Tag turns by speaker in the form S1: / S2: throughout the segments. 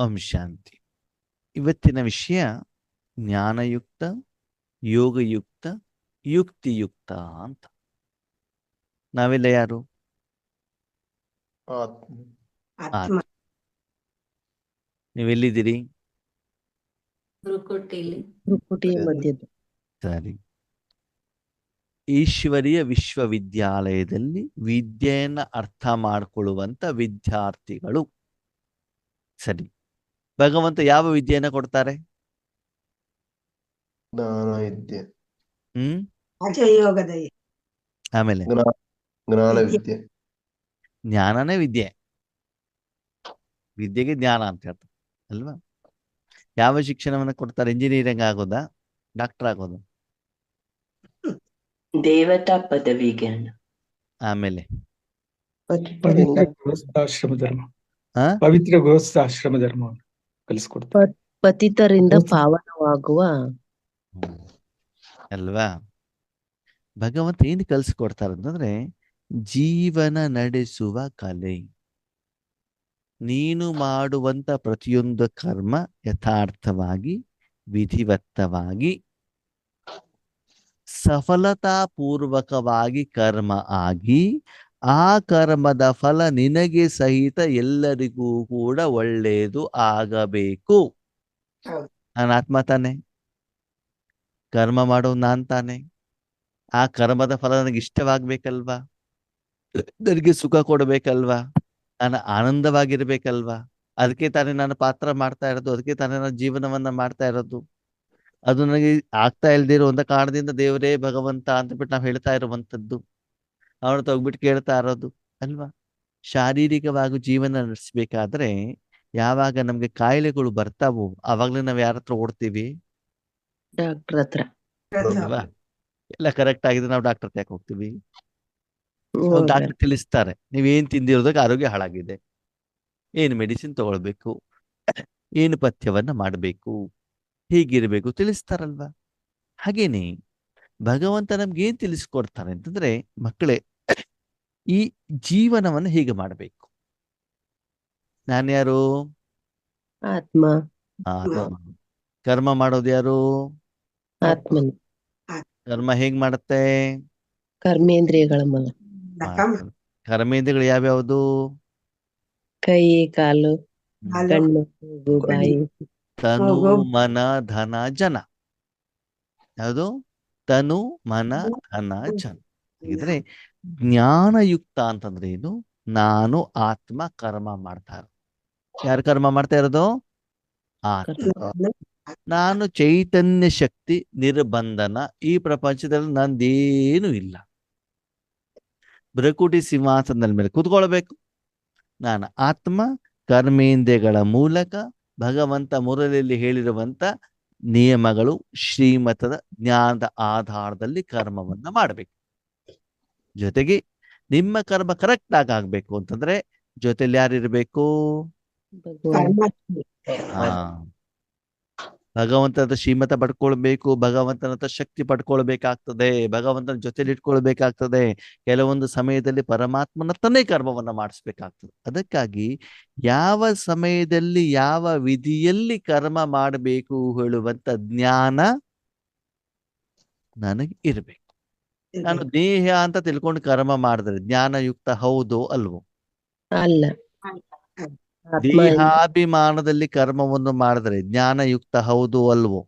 S1: ಓಂ ಶಾಂತಿ. ಇವತ್ತಿನ ವಿಷಯ ಜ್ಞಾನಯುಕ್ತ, ಯೋಗಯುಕ್ತ, ಯುಕ್ತಿಯುಕ್ತ ಅಂತ. ನಾವೆಲ್ಲ ಯಾರು?
S2: ಆತ್ಮ.
S1: ನೀವೆಲ್ಲಿದ್ದೀರಿ?
S3: ಭ್ರುಕುಟಿಯ ಮಧ್ಯದ.
S1: ಸರಿ. ಈಶ್ವರೀಯ ವಿಶ್ವವಿದ್ಯಾಲಯದಲ್ಲಿ ವಿದ್ಯೆಯನ್ನ ಅರ್ಥ ಮಾಡಿಕೊಳ್ಳುವಂತ ವಿದ್ಯಾರ್ಥಿಗಳು. ಸರಿ, ಭಗವಂತ ಯಾವ ವಿದ್ಯೆಯನ್ನ ಕೊಡ್ತಾರೆ?
S4: ಜ್ಞಾನ ವಿದ್ಯೆ.
S2: ರಾಜಯೋಗದ
S1: ಆಮೇಲೆ
S4: ಜ್ಞಾನ ವಿದ್ಯೆ.
S1: ಜ್ಞಾನನೇ ವಿದ್ಯೆ. ವಿದ್ಯೆಗೆ ಜ್ಞಾನ ಅಂತ ಹೇಳ್ತಾರೆ ಅಲ್ವಾ? ಯಾವ ಶಿಕ್ಷಣವನ್ನ ಕೊಡ್ತಾರೆ? ಇಂಜಿನಿಯರಿಂಗ್ ಆಗೋದಾ, ಡಾಕ್ಟರ್ ಆಗೋದು?
S5: ದೇವತಾ ಪದವಿಜ್ಞಾನ.
S1: ಆಮೇಲೆ
S6: ಪವಿತ್ರ ಗೃಹಸ್ಥಾಶ್ರಮ ಧರ್ಮ. ಪವಿತ್ರ ಗೃಹಸ್ಥಾಶ್ರಮ ಧರ್ಮ ಕಲಿಸ್ಕೊಡ್ತಾರೆ.
S3: ಪತಿತರಿಂದ ಪಾವನವಾಗುವ
S1: ಅಲ್ವಾ? ಭಗವಂತ ಏನು ಕಲಿಸ್ಕೊಡ್ತಾರೆ ಅಂತಂದ್ರೆ ಜೀವನ ನಡೆಸುವ ಕಲೆ. ನೀನು ಮಾಡುವಂತ ಪ್ರತಿಯೊಂದು ಕರ್ಮ ಯಥಾರ್ಥವಾಗಿ, ವಿಧಿವತ್ತವಾಗಿ, ಸಫಲತಾಪೂರ್ವಕವಾಗಿ ಕರ್ಮ ಆಗಿ ಆ ಕರ್ಮದ ಫಲ ನಿನಗೆ ಸಹಿತ ಎಲ್ಲರಿಗೂ ಕೂಡ ಒಳ್ಳೆಯದು ಆಗಬೇಕು. ನಾನು ಆತ್ಮ ತಾನೆ, ಕರ್ಮ ಮಾಡೋ ನಾನ್ ತಾನೆ. ಆ ಕರ್ಮದ ಫಲ ನನಗೆ ಇಷ್ಟವಾಗ್ಬೇಕಲ್ವಾ? ನನಗೆ ಸುಖ ಕೊಡ್ಬೇಕಲ್ವಾ? ನಾನು ಆನಂದವಾಗಿರ್ಬೇಕಲ್ವಾ? ಅದಕ್ಕೆ ತಾನೇ ನಾನು ಪಾತ್ರ ಮಾಡ್ತಾ ಇರೋದು, ಅದಕ್ಕೆ ತಾನೇ ನಾನು ಜೀವನವನ್ನ ಮಾಡ್ತಾ ಇರೋದು. ಅದು ನನಗೆ ಆಗ್ತಾ ಇಲ್ದಿರೋ ಒಂದು ಕಾರಣದಿಂದ ದೇವರೇ ಭಗವಂತ ಅಂತ ಬಿಟ್ಟು ನಾವು ಹೇಳ್ತಾ ಇರುವಂತದ್ದು, ಅವನ ತಗ್ಬಿಟ್ಟು ಕೇಳ್ತಾ ಇರೋದು ಅಲ್ವಾ? ಶಾರೀರಿಕವಾಗಿ ಜೀವನ ನಡೆಸ್ಬೇಕಾದ್ರೆ ಯಾವಾಗ ನಮ್ಗೆ ಕಾಯಿಲೆಗಳು ಬರ್ತಾವೋ ಆವಾಗ್ಲೇ ನಾವ್ ಯಾರ ಹತ್ರ ಓಡ್ತೀವಿ?
S3: ಡಾಕ್ಟರ್ ಹತ್ರ.
S1: ಅಲ್ವಾ? ಎಲ್ಲ ಕರೆಕ್ಟ್ ಆಗಿದೆ, ನಾವು ಡಾಕ್ಟರ್ ಯಾಕೆ ಹೋಗ್ತೀವಿ? ಡಾಕ್ಟರ್ ತಿಳಿಸ್ತಾರೆ, ನೀವೇನ್ ತಿಂದಿರೋದಕ್ಕೆ ಆರೋಗ್ಯ ಹಾಳಾಗಿದೆ, ಏನು ಮೆಡಿಸಿನ್ ತಗೊಳ್ಬೇಕು, ಏನು ಪಥ್ಯವನ್ನ ಮಾಡಬೇಕು, ಹೀಗಿರ್ಬೇಕು ತಿಳಿಸ್ತಾರಲ್ವಾ? ಹಾಗೇನೆ ಭಗವಂತ ನಮ್ಗೆ ಏನ್ ತಿಳಿಸ್ಕೊಡ್ತಾರೆ ಅಂತಂದ್ರೆ, ಮಕ್ಕಳೇ ಈ ಜೀವನವನ್ನು ಹೀಗೆ ಮಾಡಬೇಕು. ನಾನ್ಯಾರು?
S3: ಆತ್ಮ.
S1: ಆತ್ಮ. ಕರ್ಮ ಮಾಡೋದು ಯಾರು?
S3: ಆತ್ಮನ.
S1: ಕರ್ಮ ಹೇಗ್ ಮಾಡುತ್ತೆ?
S3: ಕರ್ಮೇಂದ್ರಿಯಗಳ ಮೂಲಕ.
S1: ಕರ್ಮೇಂದ್ರಿಯಗಳು ಯಾವ್ಯಾವುದು?
S3: ಕೈ, ಕಾಲು, ಕಣ್ಣು, ಮೂಗು, ಬಾಯಿ.
S1: ತನು, ಮನ, ಧನ, ಜನ. ಯಾವುದು? ತನು, ಮನ, ಧನ, ಜನ. ಹಾಗಿದ್ರೆ ಜ್ಞಾನಯುಕ್ತ ಅಂತಂದ್ರೆ ಏನು? ನಾನು ಆತ್ಮ ಕರ್ಮ ಮಾಡ್ತಾ ಇರೋದು. ಯಾರು ಕರ್ಮ ಮಾಡ್ತಾ ಇರೋದು? ಆತ್ಮ. ನಾನು ಚೈತನ್ಯ ಶಕ್ತಿ, ನಿರ್ಬಂಧನ. ಈ ಪ್ರಪಂಚದಲ್ಲಿ ನಂದೇನು ಇಲ್ಲ. ಭ್ರಕುಟಿ ಸಿಂಹಾಸನದ ಮೇಲೆ ಕೂತ್ಕೊಳ್ಬೇಕು. ನಾನು ಆತ್ಮ ಕರ್ಮೇಂದ್ರಿಯಗಳ ಮೂಲಕ ಭಗವಂತ ಮುರಳಿಯಲ್ಲಿ ಹೇಳಿರುವಂತ ನಿಯಮಗಳು, ಶ್ರೀಮತದ ಜ್ಞಾನದ ಆಧಾರದಲ್ಲಿ ಕರ್ಮವನ್ನ ಮಾಡಬೇಕು. ಜೊತೆಗೆ ನಿಮ್ಮ ಕರ್ಮ ಕರೆಕ್ಟ್ ಆಗಿ ಆಗ್ಬೇಕು ಅಂತಂದ್ರೆ ಜೊತೆಲಿ ಯಾರಿರ್ಬೇಕು? ಭಗವಂತನ ಶ್ರೀಮತ ಪಡ್ಕೊಳ್ಬೇಕು, ಭಗವಂತನ ಶಕ್ತಿ ಪಡ್ಕೊಳ್ಬೇಕಾಗ್ತದೆ, ಭಗವಂತನ ಜೊತೆಲಿ ಇಟ್ಕೊಳ್ಬೇಕಾಗ್ತದೆ. ಕೆಲವೊಂದು ಸಮಯದಲ್ಲಿ ಪರಮಾತ್ಮನತ್ತನೇ ಕರ್ಮವನ್ನ ಮಾಡಿಸ್ಬೇಕಾಗ್ತದೆ. ಅದಕ್ಕಾಗಿ ಯಾವ ಸಮಯದಲ್ಲಿ ಯಾವ ವಿಧಿಯಲ್ಲಿ ಕರ್ಮ ಮಾಡಬೇಕು ಹೇಳುವಂತ ಜ್ಞಾನ ನನಗೆ ಇರ್ಬೇಕು. ನಾನು ದೇಹ ಅಂತ ತಿಳ್ಕೊಂಡು ಕರ್ಮ ಮಾಡಿದ್ರೆ ಜ್ಞಾನಯುಕ್ತ ಹೌದೋ ಅಲ್ವೋ?
S3: ಅಲ್ಲ.
S1: ದೇಹಾಭಿಮಾನದಲ್ಲಿ ಕರ್ಮವನ್ನು ಮಾಡಿದ್ರೆ ಜ್ಞಾನಯುಕ್ತ ಹೌದು ಅಲ್ವೋ?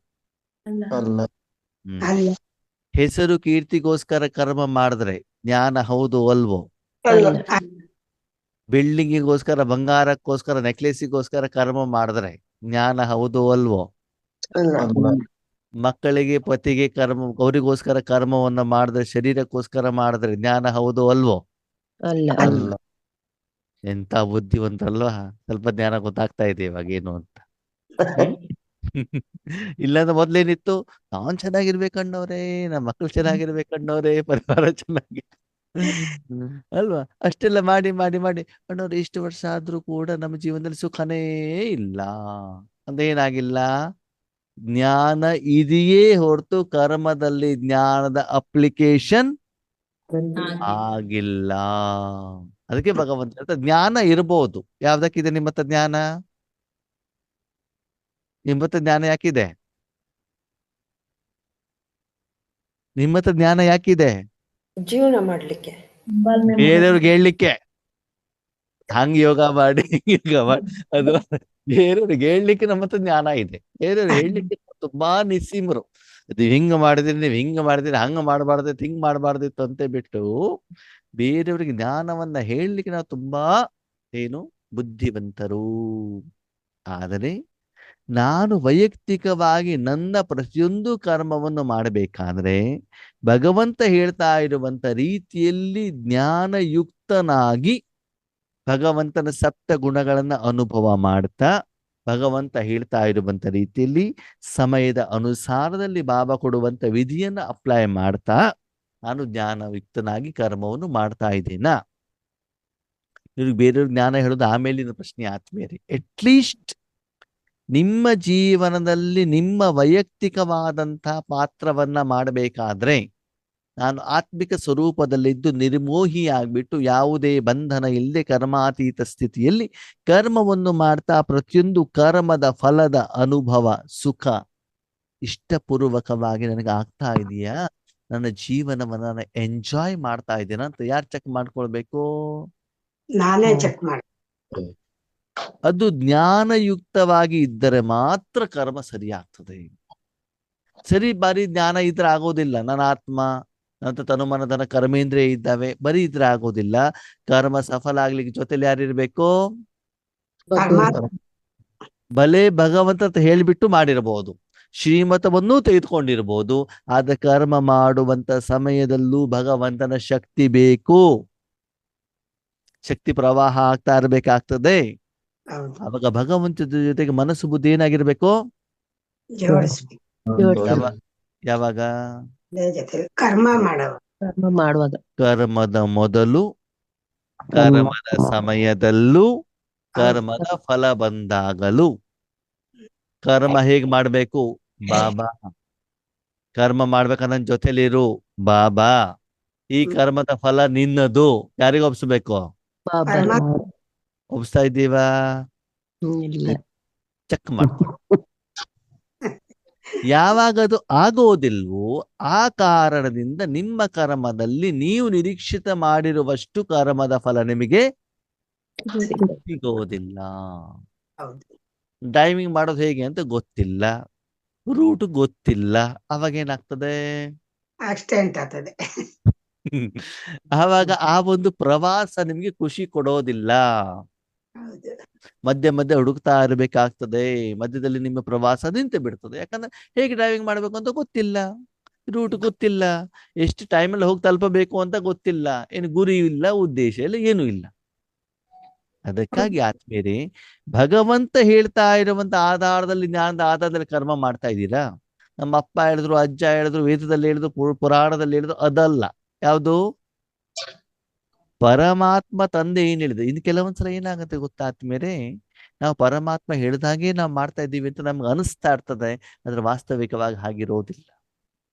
S1: ಹೆಸರು ಕೀರ್ತಿಗೋಸ್ಕರ ಕರ್ಮ ಮಾಡಿದ್ರೆ ಜ್ಞಾನ ಹೌದು ಅಲ್ವೋ? ಬಿಲ್ಡಿಂಗಿಗೋಸ್ಕರ, ಬಂಗಾರಕ್ಕೋಸ್ಕರ, ನೆಕ್ಲೆಸಿಗೋಸ್ಕರ ಕರ್ಮ ಮಾಡಿದ್ರೆ ಜ್ಞಾನ ಹೌದು ಅಲ್ವೋ? ಮಕ್ಕಳಿಗೆ, ಪತಿಗೆ ಕರ್ಮ, ಅವರಿಗೋಸ್ಕರ ಕರ್ಮವನ್ನ ಮಾಡಿದ್ರೆ, ಶರೀರಕ್ಕೋಸ್ಕರ ಮಾಡಿದ್ರೆ ಜ್ಞಾನ ಹೌದು ಅಲ್ವೋ?
S3: ಅಲ್ಲ.
S1: ಎಂತ ಬುದ್ಧಿವಂತರಲ್ವಾ? ಸ್ವಲ್ಪ ಜ್ಞಾನ ಗೊತ್ತಾಗ್ತಾ ಇದೆ ಇವಾಗ ಏನು ಅಂತ. ಇಲ್ಲಾಂದ್ರೆ ಮೊದ್ಲೇನಿತ್ತು? ನಾನ್ ಚೆನ್ನಾಗಿರ್ಬೇಕಂಡವ್ರೆ, ನಮ್ಮ ಮಕ್ಕಳು ಚೆನ್ನಾಗಿರ್ಬೇಕಂಡವ್ರೆ, ಪರಿವಾರ ಚೆನ್ನಾಗಿ ಅಲ್ವಾ? ಅಷ್ಟೆಲ್ಲ ಮಾಡಿ ಮಾಡಿ ಮಾಡಿ ಅಣ್ಣವ್ರು ಇಷ್ಟು ವರ್ಷ ಆದ್ರೂ ಕೂಡ ನಮ್ಮ ಜೀವನದಲ್ಲಿ ಸುಖನೇ ಇಲ್ಲ ಅಂದೇನಾಗಿಲ್ಲ. ಜ್ಞಾನ ಇದೆಯೇ ಹೊರತು ಕರ್ಮದಲ್ಲಿ ಜ್ಞಾನದ ಅಪ್ಲಿಕೇಶನ್ ಆಗಿಲ್ಲ. ಅದಕ್ಕೆ ಭಗವಂತ ಜ್ಞಾನ ಇರ್ಬೋದು. ಯಾವ್ದಕ್ಕಿದೆ ನಿಮ್ಮ ಹತ್ರ ಜ್ಞಾನ? ನಿಮ್ಮ ಹತ್ರ ಜ್ಞಾನ ಯಾಕಿದೆ? ನಿಮ್ಮ ಹತ್ರ ಜ್ಞಾನ ಯಾಕಿದೆ?
S2: ಜೀವನ ಮಾಡ್ಲಿಕ್ಕೆ.
S1: ಬೇರೆಯವ್ರಿಗೆ ಹೇಳ್ಲಿಕ್ಕೆ. ಹಂಗ್ ಯೋಗ ಮಾಡಿ ಯೋಗ ಮಾಡಿ ಅದು ಬೇರೆಯವ್ರಿಗೆ ಹೇಳ್ಲಿಕ್ಕೆ ನಮ್ಮ ಹತ್ರ ಜ್ಞಾನ ಇದೆ. ಬೇರೆಯವ್ರಿಗೆ ಹೇಳ್ಲಿಕ್ಕೆ ತುಂಬಾ ನಿಸ್ಸೀಮರು. ಅದು ಹಿಂಗ ಮಾಡಿದ್ರಿ, ನೀವು ಹಿಂಗ ಮಾಡಿದ್ರಿ, ಹಂಗ ಮಾಡಬಾರ್ದಿತ್ತು, ಹಿಂಗ್ ಮಾಡಬಾರ್ದಿತ್ತು ಅಂತ ಬಿಟ್ಟು ಬೇರೆಯವ್ರಿಗೆ ಜ್ಞಾನವನ್ನ ಹೇಳಲಿಕ್ಕೆ ನಾವು ತುಂಬಾ ಬುದ್ಧಿವಂತರು. ಆದರೆ ನಾನು ವೈಯಕ್ತಿಕವಾಗಿ ನನ್ನ ಪ್ರತಿಯೊಂದು ಕರ್ಮವನ್ನು ಮಾಡಬೇಕಾದ್ರೆ ಭಗವಂತ ಹೇಳ್ತಾ ಇರುವಂತ ರೀತಿಯಲ್ಲಿ ಜ್ಞಾನಯುಕ್ತನಾಗಿ ಭಗವಂತನ ಸಪ್ತ ಗುಣಗಳನ್ನ ಅನುಭವ ಮಾಡ್ತಾ ಭಗವಂತ ಹೇಳ್ತಾ ಇರುವಂತ ರೀತಿಯಲ್ಲಿ ಸಮಯದ ಅನುಸಾರದಲ್ಲಿ ಬಾಬಾ ಕೊಡುವಂತ ವಿಧಿಯನ್ನ ಅಪ್ಲೈ ಮಾಡ್ತಾ ನಾನು ಜ್ಞಾನಯುಕ್ತನಾಗಿ ಕರ್ಮವನ್ನು ಮಾಡ್ತಾ ಇದ್ದೇನಾ? ಇವ್ರಿಗೆ ಬೇರೆಯವ್ರ ಜ್ಞಾನ ಹೇಳೋದು ಆಮೇಲಿನ ಪ್ರಶ್ನೆ ಆತ್ಮೀಯರೇ. ಅಟ್ಲೀಸ್ಟ್ ನಿಮ್ಮ ಜೀವನದಲ್ಲಿ ನಿಮ್ಮ ವೈಯಕ್ತಿಕವಾದಂತಹ ಪಾತ್ರವನ್ನ ಮಾಡಬೇಕಾದ್ರೆ ನಾನು ಆತ್ಮಿಕ ಸ್ವರೂಪದಲ್ಲಿದ್ದು ನಿರ್ಮೋಹಿಯಾಗ್ಬಿಟ್ಟು ಯಾವುದೇ ಬಂಧನ ಇಲ್ಲದೆ ಕರ್ಮಾತೀತ ಸ್ಥಿತಿಯಲ್ಲಿ ಕರ್ಮವನ್ನು ಮಾಡ್ತಾ ಪ್ರತಿಯೊಂದು ಕರ್ಮದ ಫಲದ ಅನುಭವ ಸುಖ ಇಷ್ಟಪೂರ್ವಕವಾಗಿ ನನಗೆ ಆಗ್ತಾ ಇದೆಯಾ, ನನ್ನ ಜೀವನವನ್ನ ನಾನು ಎಂಜಾಯ್ ಮಾಡ್ತಾ ಇದ್ದೀನ ಅಂತ ಯಾರು ಚೆಕ್ ಮಾಡ್ಕೊಳ್ಬೇಕು?
S7: ನಾನೇ ಚೆಕ್ ಮಾಡಿ.
S1: ಅದು ಜ್ಞಾನಯುಕ್ತವಾಗಿ ಇದ್ದರೆ ಮಾತ್ರ ಕರ್ಮ ಸರಿ ಆಗ್ತದೆ. ಸರಿ ಬಾರಿ ಜ್ಞಾನ ಇದ್ರೆ ಆಗೋದಿಲ್ಲ. ನನ್ನ ಆತ್ಮ ನನ್ನ ತನುಮನಧನ ಕರ್ಮೇಂದ್ರಿಯ ಇದ್ದಾವೆ, ಬರೀ ಇದ್ರೆ ಆಗೋದಿಲ್ಲ. ಕರ್ಮ ಸಫಲ ಆಗ್ಲಿಕ್ಕೆ ಜೊತೆಲಿ ಯಾರಿರ್ಬೇಕು? ಭಲೆ ಭಗವಂತ ಅಂತ ಹೇಳ್ಬಿಟ್ಟು ಮಾಡಿರಬಹುದು, ಶ್ರೀಮತವನ್ನೂ ತೆಗೆದುಕೊಂಡಿರ್ಬೋದು. ಆದ ಕರ್ಮ ಮಾಡುವಂತ ಸಮಯದಲ್ಲೂ ಭಗವಂತನ ಶಕ್ತಿ ಬೇಕು. ಶಕ್ತಿ ಪ್ರವಾಹ ಆಗ್ತಾ ಇರ್ಬೇಕಾಗ್ತದೆ. ಅವಾಗ ಭಗವಂತದ ಜೊತೆಗೆ ಮನಸ್ಸು ಬುದ್ಧಿ ಏನಾಗಿರ್ಬೇಕು? ಯಾವಾಗ?
S7: ಕರ್ಮ ಮಾಡುವಾಗ,
S1: ಕರ್ಮದ ಮೊದಲು, ಕರ್ಮದ ಸಮಯದಲ್ಲೂ, ಕರ್ಮದ ಫಲ ಬಂದಾಗಲೂ. ಕರ್ಮ ಹೇಗ್ ಮಾಡ್ಬೇಕು? ಬಾಬಾ ಕರ್ಮ ಮಾಡ್ಬೇಕನ್ನ ಜೊತೆಲಿರು ಬಾಬಾ. ಈ ಕರ್ಮದ ಫಲ ನಿನ್ನದು. ಯಾರಿಗ ಒಪ್ಸ್ಬೇಕು? ಒಪ್ಸ್ತಾ ಇದ್ದೀವಾ? ಚೆಕ್ ಮಾಡ್ಕೊ. ಯಾವಾಗ ಅದು ಆಗೋದಿಲ್ವೋ ಆ ಕಾರಣದಿಂದ ನಿಮ್ಮ ಕರ್ಮದಲ್ಲಿ ನೀವು ನಿರೀಕ್ಷಿತ ಮಾಡಿರುವಷ್ಟು ಕರ್ಮದ ಫಲ ನಿಮಗೆ ಸಿಗೋದಿಲ್ಲ. ಡ್ರೈವಿಂಗ್ ಮಾಡೋದು ಹೇಗೆ ಅಂತ ಗೊತ್ತಿಲ್ಲ, ರೂಟ್ ಗೊತ್ತಿಲ್ಲ, ಅವಾಗ ಏನಾಗ್ತದೆ?
S7: ಆಕ್ಸಿಡೆಂಟ್ ಆಗ್ತದೆ.
S1: ಆವಾಗ ಆ ಒಂದು ಪ್ರವಾಸ ನಿಮ್ಗೆ ಖುಷಿ ಕೊಡೋದಿಲ್ಲ. ಮಧ್ಯೆ ಮಧ್ಯೆ ಹುಡುಕ್ತಾ ಇರಬೇಕಾಗ್ತದೆ. ಮಧ್ಯದಲ್ಲಿ ನಿಮ್ಮ ಪ್ರವಾಸ ನಿಂತು ಬಿಡ್ತದೆ. ಯಾಕಂದ್ರೆ ಹೇಗೆ ಡ್ರೈವಿಂಗ್ ಮಾಡ್ಬೇಕು ಅಂತ ಗೊತ್ತಿಲ್ಲ, ರೂಟ್ ಗೊತ್ತಿಲ್ಲ, ಎಷ್ಟು ಟೈಮಲ್ಲಿ ಹೋಗಿ ತಲುಪಬೇಕು ಅಂತ ಗೊತ್ತಿಲ್ಲ, ಏನು ಗುರಿ ಇಲ್ಲ, ಉದ್ದೇಶ ಇಲ್ಲ, ಏನೂ ಇಲ್ಲ. ಅದಕ್ಕಾಗಿ ಆತ್ಮೀಯರೇ, ಭಗವಂತ ಹೇಳ್ತಾ ಇರುವಂತ ಆಧಾರದಲ್ಲಿ, ಜ್ಞಾನದ ಆಧಾರದಲ್ಲಿ ಕರ್ಮ ಮಾಡ್ತಾ ಇದ್ದೀರಾ? ನಮ್ಮ ಅಪ್ಪ ಹೇಳಿದ್ರು, ಅಜ್ಜ ಹೇಳಿದ್ರು, ವೇದದಲ್ಲಿ ಹೇಳಿದ್ರು, ಪುರಾಣದಲ್ಲಿ ಹೇಳಿದ್ರು, ಅದಲ್ಲ. ಯಾವುದು? ಪರಮಾತ್ಮ ತಂದೆ ಏನ್ ಹೇಳಿದ್ರು. ಇನ್ನು ಕೆಲವೊಂದ್ಸಲ ಏನಾಗುತ್ತೆ ಗೊತ್ತಾ ಆತ್ಮೀಯರೇ, ನಾವು ಪರಮಾತ್ಮ ಹೇಳಿದಾಗೆ ನಾವು ಮಾಡ್ತಾ ಇದ್ದೀವಿ ಅಂತ ನಮ್ಗೆ ಅನಿಸ್ತಾ ಇರ್ತದೆ, ಆದ್ರೆ ವಾಸ್ತವಿಕವಾಗಿ ಹಾಗಿರೋದಿಲ್ಲ.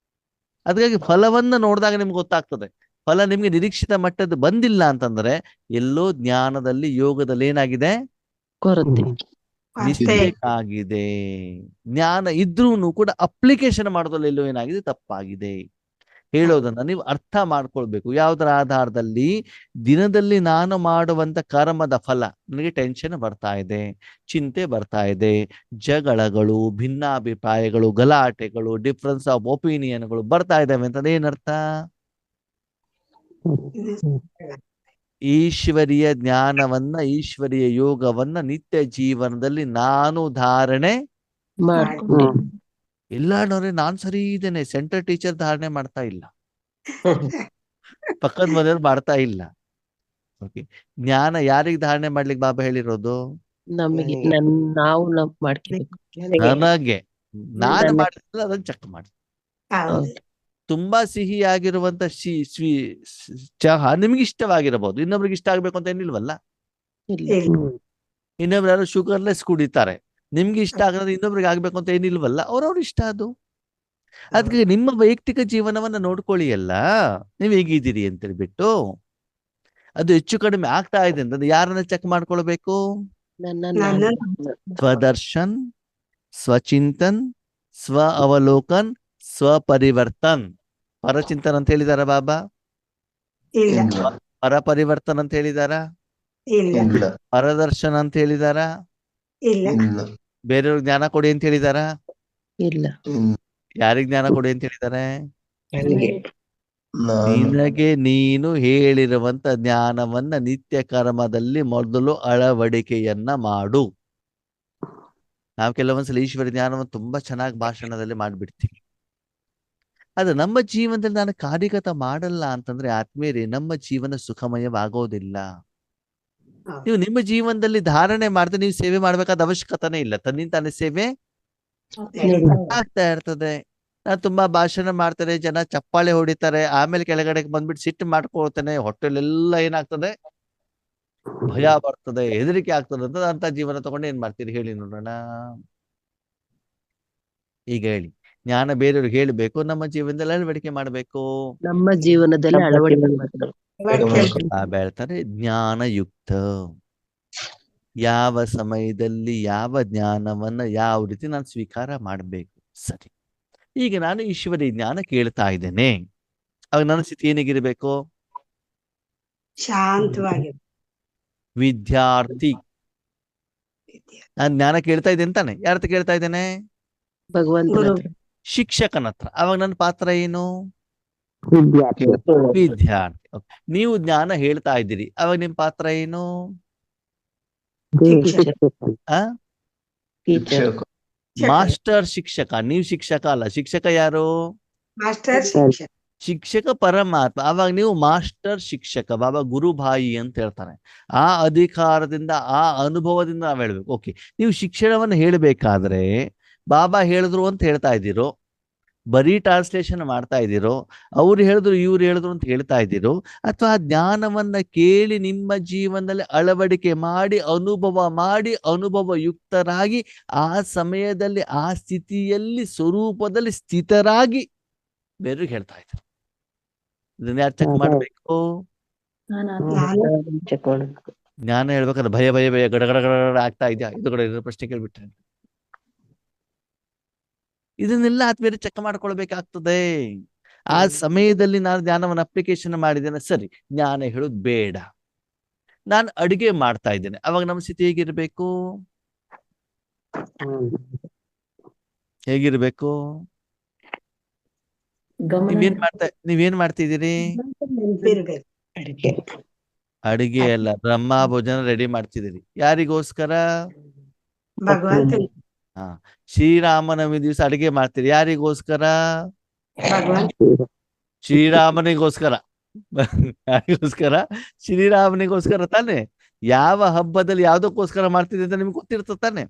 S1: ಅದಕ್ಕಾಗಿ ಫಲವನ್ನ ನೋಡಿದಾಗ ನಿಮ್ಗೆ ಗೊತ್ತಾಗ್ತದೆ. ಫಲ ನಿಮ್ಗೆ ನಿರೀಕ್ಷಿತ ಮಟ್ಟದ ಬಂದಿಲ್ಲ ಅಂತಂದ್ರೆ ಎಲ್ಲೋ ಜ್ಞಾನದಲ್ಲಿ, ಯೋಗದಲ್ಲಿ ಏನಾಗಿದೆ?
S3: ಕೊರತೆ,
S1: ಮಿಸ್ಟೇಕ್ ಆಗಿದೆ. ಜ್ಞಾನ ಇದ್ರೂ ಕೂಡ ಅಪ್ಲಿಕೇಶನ್ ಮಾಡೋದ್ರಲ್ಲಿ ಎಲ್ಲೋ ಏನಾಗಿದೆ? ತಪ್ಪಾಗಿದೆ. ಹೇಳೋದನ್ನ ನೀವು ಅರ್ಥ ಮಾಡ್ಕೊಳ್ಬೇಕು. ಯಾವುದರ ಆಧಾರದಲ್ಲಿ? ದಿನದಲ್ಲಿ ನಾನು ಮಾಡುವಂತ ಕರ್ಮದ ಫಲ ನನಗೆ ಟೆನ್ಷನ್ ಬರ್ತಾ ಇದೆ, ಚಿಂತೆ ಬರ್ತಾ ಇದೆ, ಜಗಳಗಳು, ಭಿನ್ನಾಭಿಪ್ರಾಯಗಳು, ಗಲಾಟೆಗಳು, ಡಿಫ್ರೆನ್ಸ್ ಆಫ್ ಒಪಿನಿಯನ್ಗಳು ಬರ್ತಾ ಇದ್ದಾವೆ ಅಂತಂದ್ರೆ ಏನರ್ಥ? ಈಶ್ವರಿಯ ಜ್ಞಾನವನ್ನ, ಈಶ್ವರಿಯ ಯೋಗವನ್ನ ನಿತ್ಯ ಜೀವನದಲ್ಲಿ ನಾನು ಧಾರಣೆ ಇಲ್ಲ ನೋಡ್ರಿ. ನಾನ್ ಸರಿ ಇದ್ದೇನೆ, ಸೆಂಟರ್ ಟೀಚರ್ ಧಾರಣೆ ಮಾಡ್ತಾ ಇಲ್ಲ, ಪಕ್ಕದ ಮನೆಯವ್ರು ಮಾಡ್ತಾ ಇಲ್ಲ. ಓಕೆ, ಜ್ಞಾನ ಯಾರಿಗೆ ಧಾರಣೆ ಮಾಡ್ಲಿಕ್ಕೆ ಬಾಬಾ ಹೇಳಿರೋದು?
S3: ನಮಗೆ ನಾವು ಮಾಡ್ಕೋಬೇಕು.
S1: ನನಗೆ. ನಾನು ಮಾಡಿದ್ರೆ ಅದನ್ನ ಚೆಕ್ ಮಾಡಿ. ತುಂಬಾ ಸಿಹಿಯಾಗಿರುವಂತ ಚಹಾ ನಿಮ್ಗೆ ಇಷ್ಟವಾಗಿರಬಹುದು, ಇನ್ನೊಬ್ರಿಗೆ ಇಷ್ಟ ಆಗ್ಬೇಕು ಅಂತ ಏನಿಲ್ವಲ್ಲ. ಇನ್ನೊಬ್ರು ಯಾರು ಶುಗರ್ಲೆಸ್ ಕುಡಿತಾರೆ, ನಿಮ್ಗೆ ಇಷ್ಟ ಆಗೋದು ಇನ್ನೊಬ್ರಿಗೆ ಆಗ್ಬೇಕು ಅಂತ ಏನಿಲ್ವಲ್ಲ. ಅವ್ರವ್ರ ಇಷ್ಟ ಅದು. ಅದಕ್ಕೆ ನಿಮ್ಮ ವೈಯಕ್ತಿಕ ಜೀವನವನ್ನ ನೋಡ್ಕೊಳ್ಳಿ. ಅಲ್ಲ ನೀವ್ ಹೇಗಿದ್ದೀರಿ ಅಂತೇಳ್ಬಿಟ್ಟು ಅದು ಹೆಚ್ಚು ಕಡಿಮೆ ಆಗ್ತಾ ಇದೆ ಅಂತಂದ್ರೆ ಯಾರನ್ನ ಚೆಕ್ ಮಾಡ್ಕೊಳ್ಬೇಕು? ಸ್ವದರ್ಶನ್, ಸ್ವಚಿಂತನ್, ಸ್ವ ಅವಲೋಕನ್, ಸ್ವಪರಿವರ್ತನ್. ಪರಚಿಂತನ್ ಅಂತ ಹೇಳಿದಾರ ಬಾಬಾ?
S7: ಇಲ್ಲ
S4: ಇಲ್ಲ
S1: ಪರಪರಿವರ್ತನ್ ಅಂತ ಹೇಳಿದಾರ?
S7: ಇಲ್ಲ
S4: ಇಲ್ಲ
S1: ಪರದರ್ಶನ ಅಂತ ಹೇಳಿದಾರ?
S7: ಇಲ್ಲ
S4: ಇಲ್ಲ
S1: ಬೇರೆಯವ್ರಿಗೆ ಜ್ಞಾನ ಕೊಡಿ ಅಂತ ಹೇಳಿದಾರ?
S3: ಇಲ್ಲ.
S4: ಇಲ್ಲ
S1: ಯಾರಿಗ್ ಜ್ಞಾನ ಕೊಡಿ ಅಂತ ಹೇಳಿದಾರೆ?
S6: ನನಗೆ
S4: ನಾನು
S1: ನಿನಗೆ ನೀನು ಹೇಳಿರುವಂತ ಜ್ಞಾನವನ್ನ ನಿತ್ಯ ಕರ್ಮದಲ್ಲಿ ಮೊದಲು ಅಳವಡಿಕೆಯನ್ನ ಮಾಡು. ನಾವು ಕೆಲವೊಂದ್ಸಲ ಈಶ್ವರ ಜ್ಞಾನವನ್ನು ತುಂಬಾ ಚೆನ್ನಾಗಿ ಭಾಷಣದಲ್ಲಿ ಮಾಡ್ಬಿಡ್ತೀವಿ. ಅದು ನಮ್ಮ ಜೀವನದಲ್ಲಿ ನಾನು ಕಾರ್ಯಗತ ಮಾಡಲ್ಲ ಅಂತಂದ್ರೆ ಆತ್ಮೀಯರೇ, ನಮ್ಮ ಜೀವನ ಸುಖಮಯವಾಗೋದಿಲ್ಲ.
S7: ಹೌದು.
S1: ನೀವು ನಿಮ್ಮ ಜೀವನದಲ್ಲಿ ಧಾರಣೆ ಮಾಡದೆ ನೀವು ಸೇವೆ ಮಾಡ್ಬೇಕಾದ ಅವಶ್ಯಕತೆನೇ ಇಲ್ಲ. ತನ್ನಿಂತಾನೆ ಸೇವೆ ಆಗ್ತಾ ಇರ್ತದೆ. ನಾನು ತುಂಬಾ ಭಾಷಣ ಮಾಡ್ತಾರೆ, ಜನ ಚಪ್ಪಾಳೆ ಹೊಡಿತಾರೆ, ಆಮೇಲೆ ಕೆಳಗಡೆ ಬಂದ್ಬಿಟ್ಟು ಸಿಟ್ಟು ಮಾಡ್ಕೊಳ್ತೇನೆ, ಹೊಟ್ಟೆಲೆಲ್ಲ ಏನಾಗ್ತದೆ, ಭಯ ಬರ್ತದೆ, ಹೆದರಿಕೆ ಆಗ್ತದೆ ಅಂತ ಜೀವನ ತಗೊಂಡು ಏನ್ ಮಾಡ್ತೀರಿ ಹೇಳಿ ನೋಡೋಣ. ಈಗ ಹೇಳಿ, ಜ್ಞಾನ ಬೇರೆಯವ್ರಿಗೆ ಹೇಳ್ಬೇಕು, ನಮ್ಮ ಜೀವನದಲ್ಲಿ ಅಳವಡಿಕೆ ಮಾಡ್ಬೇಕು.
S3: ನಮ್ಮ ಜೀವನದಲ್ಲಿ ಅಳವಡಿಕೆ ಮಾಡ್ಬೇಕು.
S1: ಹೇಳ್ತಾರೆ ಜ್ಞಾನಯುಕ್ತ. ಯಾವ ಸಮಯದಲ್ಲಿ ಯಾವ ಜ್ಞಾನವನ್ನ ಯಾವ ರೀತಿ ನಾನು ಸ್ವೀಕಾರ ಮಾಡಬೇಕು. ಸರಿ, ಈಗ ನಾನು ಈಶ್ವರಿ ಜ್ಞಾನ ಕೇಳ್ತಾ ಇದ್ದೇನೆ, ಆಗ ನನ್ನ ಸ್ಥಿತಿ ಏನಿಗಿರ್ಬೇಕು?
S7: ಶಾಂತವಾಗಿ
S1: ವಿದ್ಯಾರ್ಥಿ. ನಾನು ಜ್ಞಾನ ಕೇಳ್ತಾ ಇದ್ದೇನೆ ತಾನೆ, ಯಾರ ಹತ್ರ ಕೇಳ್ತಾ ಇದ್ದೇನೆ?
S3: ಭಗವಂತನ
S7: ಗುರು
S3: ಹತ್ರ.
S1: ಶಿಕ್ಷಕನ ಹತ್ರ. ಅವಾಗ ನನ್ನ ಪಾತ್ರ ಏನು?
S3: ವಿದ್ಯಾರ್ಥಿ.
S1: ವಿದ್ಯಾರ್ಥಿ. Okay. ನೀವು ಜ್ಞಾನ ಹೇಳ್ತಾ ಇದ್ದೀರಿ, ಅವಾಗ ನಿಮ್ ಪಾತ್ರ ಏನು? ಆ
S4: ಶಿಕ್ಷಕ
S1: ಮಾಸ್ಟರ್ ಶಿಕ್ಷಕ. ನೀವು ಶಿಕ್ಷಕ ಅಲ್ಲ. ಶಿಕ್ಷಕ ಯಾರು?
S7: ಮಾಸ್ಟರ್ ಶಿಕ್ಷಕ
S1: ಶಿಕ್ಷಕ ಪರಮಾತ್ಮ. ಅವಾಗ ನೀವು ಮಾಸ್ಟರ್ ಶಿಕ್ಷಕ. ಬಾಬಾ ಗುರುಭಾಯಿ ಅಂತ ಹೇಳ್ತಾರೆ. ಆ ಅಧಿಕಾರದಿಂದ, ಆ ಅನುಭವದಿಂದ ನಾವು ಹೇಳ್ಬೇಕು. ಓಕೆ, ನೀವು ಶಿಕ್ಷಣವನ್ನು ಹೇಳ್ಬೇಕಾದ್ರೆ ಬಾಬಾ ಹೇಳಿದ್ರು ಅಂತ ಹೇಳ್ತಾ ಇದ್ದೀರೋ, ಬರೀ ಟ್ರಾನ್ಸ್ಲೇಷನ್ ಮಾಡ್ತಾ ಇದ್ದೀರೋ, ಅವ್ರು ಹೇಳಿದ್ರು ಇವ್ರು ಹೇಳಿದ್ರು ಅಂತ ಹೇಳ್ತಾ ಇದ್ದೀರೋ, ಅಥವಾ ಜ್ಞಾನವನ್ನ ಕೇಳಿ ನಿಮ್ಮ ಜೀವನದಲ್ಲಿ ಅಳವಡಿಕೆ ಮಾಡಿ ಅನುಭವ ಯುಕ್ತರಾಗಿ ಆ ಸಮಯದಲ್ಲಿ ಆ ಸ್ಥಿತಿಯಲ್ಲಿ ಸ್ವರೂಪದಲ್ಲಿ ಸ್ಥಿತರಾಗಿ ಬೇರೆಯವ್ರಿಗೆ ಹೇಳ್ತಾ ಇದ್ದಾರೆ. ಇದನ್ನ ಯಾರು ಚೆಕ್ ಮಾಡ್ಬೇಕು? ಜ್ಞಾನ ಹೇಳ್ಬೇಕಾದ್ರೆ ಭಯ ಭಯ ಭಯ ಗಡ ಗಡ ಗಡ ಗಡ ಆಗ್ತಾ ಇದೆಯಾ? ಇದು ಕಡೆ ಪ್ರಶ್ನೆ ಕೇಳ್ಬಿಟ್ರೆ ಇದನ್ನೆಲ್ಲ ಆದ್ಮೇಲೆ ಚೆಕ್ ಮಾಡ್ಕೊಳ್ಬೇಕಾಗ್ತದೆ. ಆ ಸಮಯದಲ್ಲಿ ನಾನು ಜ್ಞಾನವನ್ನು ಅಪ್ಲಿಕೇಶನ್ ಮಾಡಿದ್ದೇನೆ, ಸರಿ, ಜ್ಞಾನ ಹೇಳೋದು ಬೇಡ, ನಾನು ಅಡಿಗೆ ಮಾಡ್ತಾ ಇದ್ದೇನೆ, ಅವಾಗ ನಮ್ಮ ಸ್ಥಿತಿ ಹೇಗಿರ್ಬೇಕು? ಹೇಗಿರ್ಬೇಕು? ನೀವೇನ್ ಮಾಡ್ತಿದ್ದೀರಿ?
S7: ನೆನಪಿರ್ಬೇಕು.
S1: ಅಡಿಗೆ ಅಲ್ಲ, ಬ್ರಹ್ಮ ಭೋಜನ ರೆಡಿ ಮಾಡ್ತಿದ್ದೀರಿ. ಯಾರಿಗೋಸ್ಕರ?
S7: ಭಗವಂತ
S1: ಹಾ, ಶ್ರೀರಾಮನವಮಿ ದಿವಸ ಅಡಿಗೆ ಮಾಡ್ತೀರಿ. ಯಾರಿಗೋಸ್ಕರ?
S7: ಭಗವಂತ
S1: ಶ್ರೀರಾಮನಿಗೋಸ್ಕರ. ಯಾರಿಗೋಸ್ಕರ? ಶ್ರೀರಾಮನಿಗೋಸ್ಕರ ತಾನೆ. ಯಾವ ಹಬ್ಬದಲ್ಲಿ ಯಾವ್ದಕ್ಕೋಸ್ಕರ ಮಾಡ್ತಿದ್ದೆ ಅಂತ ನಿಮ್ಗೆ ಗೊತ್ತಿರ್ತದೆ ತಾನೆ.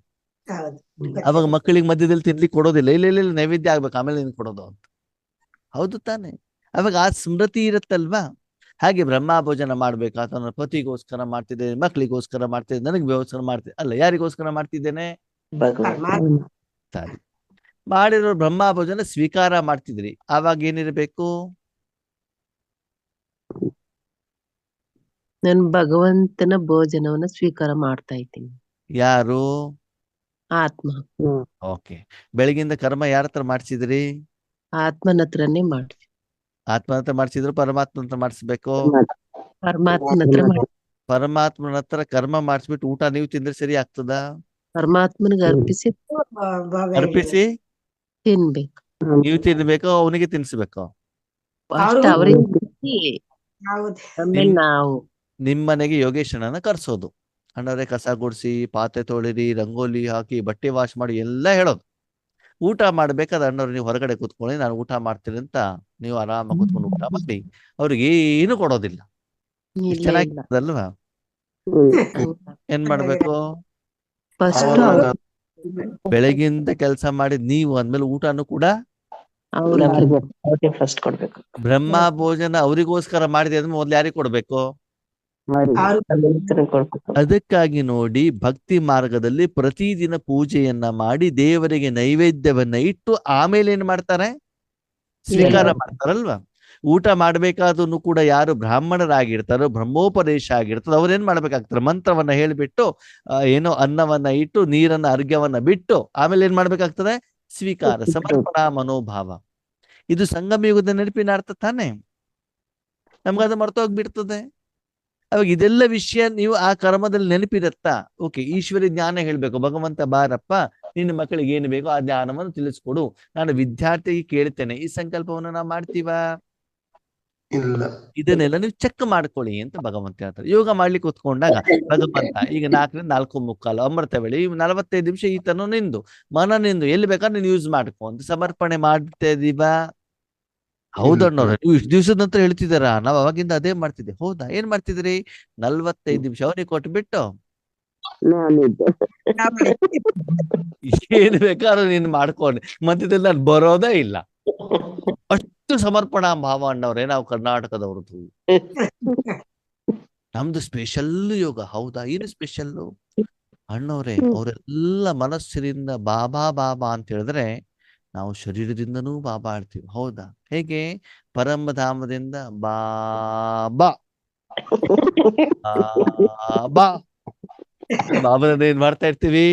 S7: ಹೌದು
S1: ಅವಾಗ ಮಕ್ಕಳಿಗೆ ಮಧ್ಯದಲ್ಲಿ ತಿನ್ಲಿಕ್ಕೆ ಕೊಡೋದಿಲ್ಲ. ಇಲ್ಲ ನೈವೇದ್ಯ ಆಗ್ಬೇಕು ಆಮೇಲೆ ನಿನ್ ಕೊಡೋದು ಅಂತ. ಹೌದು ತಾನೆ. ಅವಾಗ ಆ ಸ್ಮೃತಿ ಇರುತ್ತಲ್ವಾ. ಹಾಗೆ ಬ್ರಹ್ಮ ಭೋಜನ ಮಾಡ್ಬೇಕಾತ ನನ್ನ ಪತಿಗೋಸ್ಕರ ಮಾಡ್ತಿದ್ದೇನೆ, ಮಕ್ಕಳಿಗೋಸ್ಕರ ಮಾಡ್ತಿದ್ದೇನೆ, ನನಗೆ ವ್ಯವಸ್ಥೆ ಮಾಡ್ತಿದ್ದೆ ಅಲ್ಲ, ಯಾರಿಗೋಸ್ಕರ ಮಾಡ್ತಿದ್ದೇನೆ?
S7: ಪರಮಾತ್ಮ
S1: ಸರಿ, ಮಾಡಿರೋ ಬ್ರಹ್ಮ ಭೋಜನ ಸ್ವೀಕಾರ ಮಾಡ್ತಿದ್ರಿ, ಆವಾಗ ಏನಿರ್ಬೇಕು?
S3: ನಾನು ಭಗವಂತನ ಭೋಜನವನ್ನ ಸ್ವೀಕಾರ ಮಾಡ್ತಾ ಇದ್ದೀನಿ.
S1: ಯಾರು?
S3: ಆತ್ಮ.
S1: ಓಕೆ, ಬೆಳಗಿಂದ ಕರ್ಮ ಯಾರ ಹತ್ರ ಮಾಡ್ಸಿದ್ರಿ?
S3: ಆತ್ಮನ ಹತ್ರನೇ ಮಾಡಿ.
S1: ಆತ್ಮನ ಹತ್ರ ಮಾಡ್ಸಿದ್ರು, ಪರಮಾತ್ಮನ ಹತ್ರ ಮಾಡಿಸ್ಬೇಕು?
S3: ಪರಮಾತ್ಮನ ಹತ್ರ ಮಾಡಿ.
S1: ಪರಮಾತ್ಮನ ಹತ್ರ ಕರ್ಮ ಮಾಡಿಸ್ಬಿಟ್ಟು ಊಟ ನೀವು ತಿಂದ್ರೆ ಸರಿ ಆಗ್ತದ?
S3: ಪರಮಾತ್ಮನಿಗೆ ಅರ್ಪಿಸಿ
S1: ಅರ್ಪಿಸಿ
S3: ತಿನ್ಬೇಕು.
S1: ನೀವು ತಿನ್ಬೇಕು, ಅವನಿಗೆ ತಿನ್ಸ್ಬೇಕು.
S3: ಫಸ್ಟ್ ಅವರಿಗೆ
S7: ಹೌದು
S3: ಆಮೇಲೆ ನಾವು.
S1: ನಿಮ್ಮನೆಗೆ ಯೋಗೇಶನನ್ನ ಕರ್ಸೋದು, ಅಣ್ಣವ್ರೆ ಕಸ ಗುಡಿಸಿ, ಪಾತ್ರೆ ತೊಳಿರಿ, ರಂಗೋಲಿ ಹಾಕಿ, ಬಟ್ಟೆ ವಾಶ್ ಮಾಡಿ ಎಲ್ಲ ಹೇಳೋದು. ಊಟ ಮಾಡ್ಬೇಕಾದ್ರೆ ಅಣ್ಣವ್ರು ನೀವು ಹೊರಗಡೆ ಕೂತ್ಕೊಳ್ಳಿ, ನಾನು ಊಟ ಮಾಡ್ತೀನಿ ಅಂತ ನೀವು ಆರಾಮಾಗಿ ಕೂತ್ಕೊಂಡು ಊಟ ಮಾಡಿ ಅವ್ರಿಗೆ ಏನು ಕೊಡೋದಿಲ್ಲ.
S3: ಇಲ್ಲ,
S1: ಚೆನ್ನಾಗಿದಲ್ವಾ? ಏನ್ ಮಾಡ್ಬೇಕು?
S3: ಫಸ್ಟ್
S1: ಬೆಳಗಿಂದ ಕೆಲಸ ಮಾಡಿದ್ ನೀವು ಅಂದ್ಮೇಲೆ ಊಟನು ಕೂಡ
S3: ಅವ್ರಿಗೆ ಫಸ್ಟ್ ಕೊಡ್ಬೇಕು.
S1: ಬ್ರಹ್ಮ ಭೋಜನ ಅವರಿಗೋಸ್ಕರ ಮಾಡಿದೆ ಅಂದ್ರೆ ಮೊದ್ಲು ಯಾರಿಗೆ ಕೊಡ್ಬೇಕು? ಅದಕ್ಕಾಗಿ ನೋಡಿ, ಭಕ್ತಿ ಮಾರ್ಗದಲ್ಲಿ ಪ್ರತಿದಿನ ಪೂಜೆಯನ್ನ ಮಾಡಿ ದೇವರಿಗೆ ನೈವೇದ್ಯವನ್ನ ಇಟ್ಟು ಆಮೇಲೆ ಏನ್ ಮಾಡ್ತಾರೆ? ಸ್ವೀಕಾರ ಮಾಡ್ತಾರಲ್ವಾ. ಊಟ ಮಾಡ್ಬೇಕಾದ್ರೂ ಕೂಡ ಯಾರು ಬ್ರಾಹ್ಮಣರಾಗಿರ್ತಾರೋ, ಬ್ರಹ್ಮೋಪದೇಶ ಆಗಿರ್ತದೆ, ಅವ್ರೇನ್ ಮಾಡ್ಬೇಕಾಗ್ತಾರೆ, ಮಂತ್ರವನ್ನ ಹೇಳಿಬಿಟ್ಟು ಏನೋ ಅನ್ನವನ್ನ ಇಟ್ಟು ನೀರನ್ನ ಅರ್ಘ್ಯವನ್ನ ಬಿಟ್ಟು ಆಮೇಲೆ ಏನ್ ಮಾಡ್ಬೇಕಾಗ್ತದೆ, ಸ್ವೀಕಾರ, ಸಮರ್ಪಣಾ ಮನೋಭಾವ. ಇದು ಸಂಗಮ ಯುಗದ ನೆನಪಿನ ಅರ್ಥ ತಾನೆ. ನಮ್ಗದು ಮರ್ತೋಗ್ಬಿಡ್ತದೆ. ಅವಾಗ ಇದೆಲ್ಲ ವಿಷಯ ನೀವು ಆ ಕರ್ಮದಲ್ಲಿ ನೆನಪಿರತ್ತಾ? ಓಕೆ, ಈಶ್ವರಿ ಜ್ಞಾನ ಹೇಳ್ಬೇಕು, ಭಗವಂತ ಬಾರಪ್ಪ ನಿನ್ನ ಮಕ್ಕಳಿಗೆ ಏನು ಬೇಕೋ ಆ ಜ್ಞಾನವನ್ನು ತಿಳಿಸ್ಕೊಡು, ನಾನು ವಿದ್ಯಾರ್ಥಿಗೆ ಕೇಳ್ತೇನೆ. ಈ ಸಂಕಲ್ಪವನ್ನು ನಾವು ಮಾಡ್ತೀವಾ?
S4: ಇಲ್ಲ.
S1: ಇದನ್ನೆಲ್ಲ ನೀವು ಚೆಕ್ ಮಾಡ್ಕೊಳ್ಳಿ ಅಂತ ಭಗವಂತ ಹೇಳ್ತಾರೆ. ಯೋಗ ಮಾಡ್ಲಿಕ್ಕೆ ಕೂತ್ಕೊಂಡಾಗ ಭಗವಂತ ಈಗ 4ರಿಂದ 4:45 ಅಮೃತ ವೇಳೆ, ಈ 45 ನಿಮಿಷ ಈತನು ನಿಂದು ಮನ ನಿಂದು ಎಲ್ಲಿ ಬೇಕಾದ್ರೆ ನೀನು ಯೂಸ್ ಮಾಡ್ಕೊ ಅಂತ ಸಮರ್ಪಣೆ ಮಾಡ್ತಾ ಇದೀವಾ? ಹೌದಣ್ಣವ್ರೆ, ನೀವು ಇಷ್ಟು ದಿವಸದ ನಂತರ ಹೇಳ್ತಿದಾರ, ನಾವ್ ಅವಾಗಿಂದ ಅದೇ ಮಾಡ್ತಿದ್ದೆ. ಹೌದಾ, ಏನ್ ಮಾಡ್ತಿದ್ರಿ? 45 ನಿಮಿಷ ಅವನಿಗೆ ಕೊಟ್ಬಿಟ್ಟು ಏನ್ ಬೇಕಾದ್ರೂ ನೀನ್ ಮಾಡ್ಕೊಂಡು ಮಧ್ಯದಲ್ಲಿ ನಾನು ಬರೋದೇ ಇಲ್ಲ. ಅಷ್ಟು ಸಮರ್ಪಣಾ ಭಾವ ಅಣ್ಣವ್ರೆ ನಾವು ಕರ್ನಾಟಕದವ್ರದ್ದು. ನಮ್ದು ಸ್ಪೆಷಲ್ ಯೋಗ. ಹೌದಾ, ಏನು ಸ್ಪೆಷಲ್ಲು ಅಣ್ಣವ್ರೆ? ಅವರೆಲ್ಲ ಮನಸ್ಸಿನಿಂದ ಬಾಬಾ ಬಾಬಾ ಅಂತ ಹೇಳಿದ್ರೆ ನಾವು ಶರೀರದಿಂದನೂ ಬಾಬಾ ಆಡ್ತೀವಿ. ಹೌದಾ? ಹೇಗೆ? ಪರಮಧಾಮದಿಂದ ಬಾಬಾ ಬಾಬಾ ಬಾಬಾನ ಏನ್ ಮಾಡ್ತಾ ಇರ್ತೀವಿ?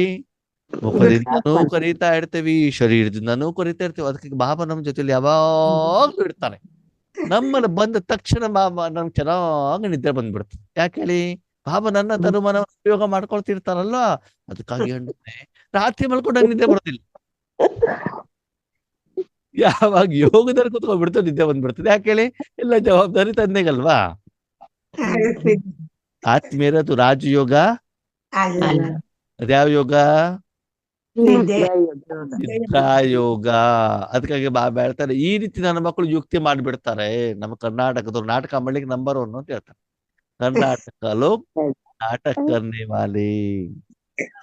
S1: ಮುಖದಿಂದನೂ ಕರೀತಾ ಇರ್ತೀವಿ, ಶರೀರದಿಂದನೂ ಕರೀತಾ ಇರ್ತೀವಿ. ಅದಕ್ಕೆ ಬಾಬಾ ನಮ್ ಜೊತೆಲಿ ಯಾವಾಗ್ಲೂ ಇರ್ತಾನೆ. ನಮ್ಮಲ್ಲಿ ಬಂದ ತಕ್ಷಣ ಬಾಬಾ ನಮ್ಗೆ ಚೆನ್ನಾಗಿ ನಿದ್ದೆ ಬಂದ್ಬಿಡ್ತದೆ. ಯಾಕೆ ಹೇಳಿ? ಬಾಬಾ ನನ್ನ ತನುಮನ ಉಪಯೋಗ ಮಾಡ್ಕೊಳ್ತಿರ್ತಾರಲ್ವಾ, ಅದಕ್ಕಾಗಿ ರಾತ್ರಿ ಮಲ್ಕೊಂಡಾಗ ನಿದ್ದೆ ಬರೋದಿಲ್ಲ. ಯಾವಾಗ ಯೋಗದಲ್ಲಿ ಕುತ್ಕೊಂಡ್ಬಿಡ್ತು ನಿದ್ದೆ ಬಂದ್ಬಿಡ್ತದೆ. ಯಾಕೆ ಹೇಳಿ? ಎಲ್ಲ ಜವಾಬ್ದಾರಿ ತಂದೆಗಲ್ವಾ. ಆತ್ಮೀಯರದು ರಾಜಯೋಗ, ಅದ್ಯಾವ ಯೋಗ? ಯೋಗ. ಅದಕ್ಕಾಗಿ ಬಾಬಾ ಹೇಳ್ತಾರೆ, ಈ ರೀತಿ ನನ್ನ ಮಕ್ಕಳು ಯುಕ್ತಿ ಮಾಡ್ಬಿಡ್ತಾರೆ. ನಮ್ಮ ಕರ್ನಾಟಕದವ್ರು ನಾಟಕ ಮಾಡ್ಲಿಕ್ಕೆ ನಂಬರ್ 1 ಅಂತ ಹೇಳ್ತಾರೆ. ಕರ್ನಾಟಕ ಲೋಕ್ ನಾಟಕ ಕರ್ನೆ ವಾಲೆ.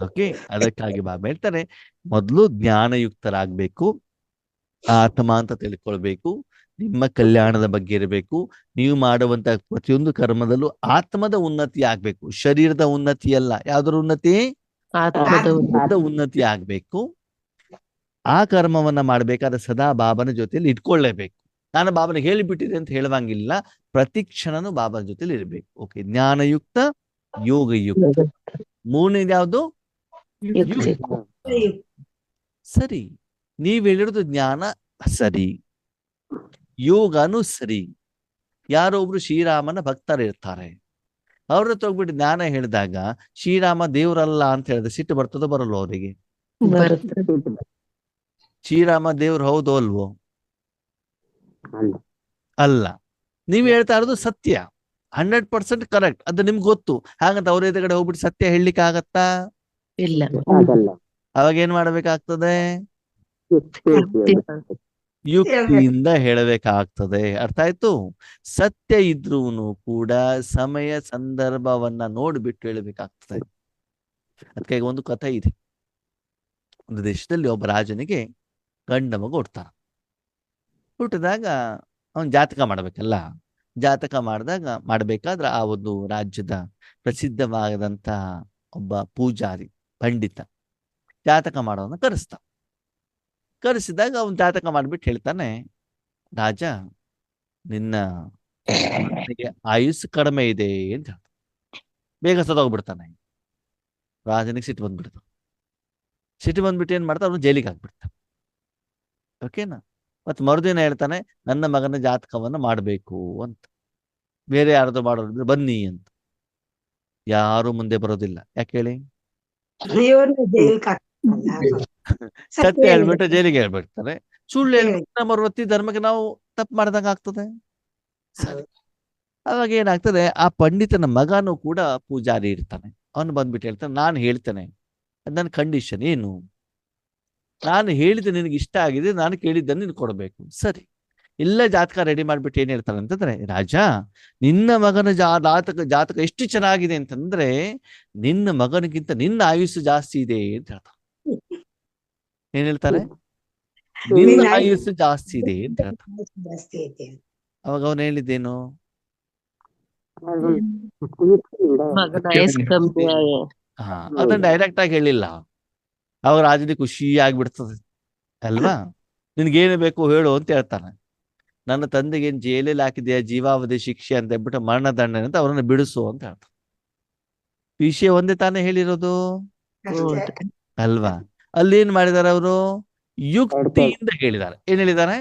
S1: ಓಕೆ, ಅದಕ್ಕಾಗಿ ಬಾಬಾ ಹೇಳ್ತಾರೆ, ಮೊದಲು ಜ್ಞಾನಯುಕ್ತರಾಗ್ಬೇಕು, ಆತ್ಮ ಅಂತ ತಿಳ್ಕೊಳ್ಬೇಕು, ನಿಮ್ಮ ಕಲ್ಯಾಣದ ಬಗ್ಗೆ ಇರಬೇಕು. ನೀವು ಮಾಡುವಂತ ಪ್ರತಿಯೊಂದು ಕರ್ಮದಲ್ಲೂ ಆತ್ಮದ ಉನ್ನತಿ ಆಗ್ಬೇಕು, ಶರೀರದ ಉನ್ನತಿ ಅಲ್ಲ. ಯಾವ್ದ್ರ ಉನ್ನತಿ? ಆತ್ಮದ ಉನ್ನತಿ ಆಗ್ಬೇಕು. ಆ ಕರ್ಮವನ್ನ ಮಾಡ್ಬೇಕಾದ್ರೆ ಸದಾ ಬಾಬನ ಜೊತೆಲಿ ಇಟ್ಕೊಳ್ಳೇಬೇಕು. ನಾನು ಬಾಬನ ಹೇಳಿಬಿಟ್ಟಿದೆ ಅಂತ ಹೇಳುವಂಗಿಲ್ಲ, ಪ್ರತಿ ಕ್ಷಣನೂ ಬಾಬನ ಜೊತೆಲಿ ಇರ್ಬೇಕು. ಓಕೆ, ಜ್ಞಾನಯುಕ್ತ, ಯೋಗಯುಕ್ತ. ಮೂರನೇದು ಯಾವುದು? ಸರಿ, ನೀವ್ ಹೇಳಿರೋದು ಜ್ಞಾನ ಸರಿ, ಯೋಗನೂ ಸರಿ. ಯಾರೋ ಒಬ್ರು ಶ್ರೀರಾಮನ ಭಕ್ತರಿರ್ತಾರೆ, ಅವ್ರ ಹತ್ರ ಹೋಗ್ಬಿಟ್ಟು ಜ್ಞಾನ ಹೇಳಿದಾಗ ಶ್ರೀರಾಮ ದೇವ್ರಲ್ಲ ಅಂತ ಹೇಳಿದ್ರೆ ಸಿಟ್ಟು ಬರ್ತದೋ ಬರಲ್ವೋ ಅವರಿಗೆ? ಶ್ರೀರಾಮ ದೇವ್ರು ಹೌದೋ ಅಲ್ವೋ? ಅಲ್ಲ. ನೀವ್ ಹೇಳ್ತಾ ಇರೋದು ಸತ್ಯ, 100% ಕರೆಕ್ಟ್, ಅದು ನಿಮ್ಗೆ ಗೊತ್ತು. ಹಾಗಂತ ಅವ್ರ ಎದುರುಗಡೆ ಹೋಗ್ಬಿಟ್ಟು ಸತ್ಯ ಹೇಳಲಿಕ್ಕೆ ಆಗತ್ತಾ?
S3: ಇಲ್ಲ.
S1: ಅವಾಗ ಏನ್ ಮಾಡ್ಬೇಕಾಗ್ತದೆ? ಯುಕ್ತಿಯಿಂದ ಹೇಳಬೇಕಾಗ್ತದೆ. ಅರ್ಥ ಆಯ್ತು? ಸತ್ಯ ಇದ್ರೂನು ಕೂಡ ಸಮಯ ಸಂದರ್ಭವನ್ನ ನೋಡ್ಬಿಟ್ಟು ಹೇಳಬೇಕಾಗ್ತದೆ. ಅದಕ್ಕೆ ಒಂದು ಕಥೆ ಇದೆ. ಒಂದು ದೇಶದಲ್ಲಿ ಒಬ್ಬ ರಾಜನಿಗೆ ಗಂಡ ಮಗ ಹುಡ್ತಾರ. ಹುಟ್ಟಿದಾಗ ಅವನ್ ಜಾತಕ ಮಾಡ್ಬೇಕಲ್ಲ. ಜಾತಕ ಮಾಡ್ಬೇಕಾದ್ರೆ ಆ ಒಂದು ರಾಜ್ಯದ ಪ್ರಸಿದ್ಧವಾದಂತ ಒಬ್ಬ ಪೂಜಾರಿ, ಪಂಡಿತ ಜಾತಕ ಮಾಡೋನ ಕರೆಸಿದಾಗ ಅವನ್ ಜಾತಕ ಮಾಡ್ಬಿಟ್ಟು ಹೇಳ್ತಾನೆ, ರಾಜ ನಿನ್ನ ಆಯುಸ್ಸು ಕಡಿಮೆ ಇದೆ ಅಂತ ಹೇಳ್ತಾನೆ. ಬೇಗ ಸತ್ತೋಗ್ಬಿಡ್ತಾನೆ. ರಾಜನಿಗೆ ಸಿಟ್ಟು ಬಂದ್ಬಿಟ್ಟು ಏನ್ ಮಾಡ್ತಾ ಅವನು ಜೈಲಿಗೆ ಹಾಕ್ಬಿಡ್ತಾನೆ. ಓಕೆನಾ? ಮತ್ ಮರುದಿನ ಹೇಳ್ತಾನೆ, ನನ್ನ ಮಗನ ಜಾತಕವನ್ನ ಮಾಡ್ಬೇಕು ಅಂತ. ಬೇರೆ ಯಾರ್ದು ಮಾಡೋದಿದ್ರೆ ಬನ್ನಿ ಅಂತ. ಯಾರು ಮುಂದೆ ಬರೋದಿಲ್ಲ. ಯಾಕೆ ಹೇಳಿ? ಸತ್ಯ ಹೇಳ್ಬಿಟ್ಟು ಜೈಲಿಗೆ ಹೇಳ್ಬಿಡ್ತಾರೆ. ಸುಳ್ಳು ಹೇಳ್ಬಿಟ್ಟು ನಮ್ಮ ವೃತ್ತಿ ಧರ್ಮಕ್ಕೆ ನಾವು ತಪ್ಪು ಮಾಡ್ದಂಗ ಆಗ್ತದೆ. ಅವಾಗ ಏನಾಗ್ತದೆ, ಆ ಪಂಡಿತನ ಮಗನೂ ಕೂಡ ಪೂಜಾರಿ ಇರ್ತಾನೆ. ಅವನು ಬಂದ್ಬಿಟ್ಟು ಹೇಳ್ತಾನೆ, ನಾನು ಹೇಳ್ತೇನೆ, ಅದು ನನ್ನ ಕಂಡೀಷನ್ ಏನು? ನಾನು ಹೇಳಿದ ನಿನಗೆ ಇಷ್ಟ ಆಗಿದೆ, ನಾನು ಕೇಳಿದ್ದನ್ನು ನೀನು ಕೊಡಬೇಕು. ಸರಿ, ಎಲ್ಲ ಜಾತಕ ರೆಡಿ ಮಾಡ್ಬಿಟ್ಟು ಏನ್ ಹೇಳ್ತಾನೆ ಅಂತಂದ್ರೆ, ರಾಜ ನಿನ್ನ ಮಗನ ಜಾತಕ ಎಷ್ಟು ಚೆನ್ನಾಗಿದೆ ಅಂತಂದ್ರೆ ನಿನ್ನ ಮಗನಿಗಿಂತ ನಿನ್ನ ಆಯುಸ್ಸು ಜಾಸ್ತಿ ಇದೆ ಅಂತ ಹೇಳ್ತಾನೆ. ಏನ್ ಹೇಳ್ತಾರೆ? ನಿನ್ನ ಆಯುಸ್ಸು ಜಾಸ್ತಿ ಇದೆ ಅಂತ ಹೇಳ್ತಾನೆ. ಅವಾಗ ಅವನು ಹೇಳಿದ್ದೇನು? ಅದನ್ನ ಡೈರೆಕ್ಟ್ ಆಗಿ ಹೇಳಿಲ್ಲ. ಅವಾಗ ರಾಜನಿಗೆ ಖುಷಿ ಆಗ್ಬಿಡ್ತದೆ ಅಲ್ವಾ? ನಿನ್ಗೇನು ಬೇಕು ಹೇಳು ಅಂತ ಹೇಳ್ತಾನೆ. ನನ್ನ ತಂದೆಗೆ ಜೈಲಲ್ಲಿ ಹಾಕಿದೆಯಾ ಜೀವಾವಧಿ ಶಿಕ್ಷೆ ಅಂತ ಹೇಳ್ಬಿಟ್ಟು ಮರಣದಂಡನೆ ಅಂತ ಅವರನ್ನು ಬಿಡಿಸು ಅಂತ ಹೇಳ್ತಾರೆ. ವಿಷಯ ಒಂದೇ ತಾನೇ ಹೇಳಿರೋದು
S7: ಅಷ್ಟೇ.
S1: ಅಲ್ವಾ? ಅಲ್ಲಿ ಏನ್ ಮಾಡಿದಾರೆ ಅವರು? ಯುಕ್ತಿಯಿಂದ ಹೇಳಿದ್ದಾರೆ. ಏನ್ ಹೇಳಿದ್ದಾರೆ?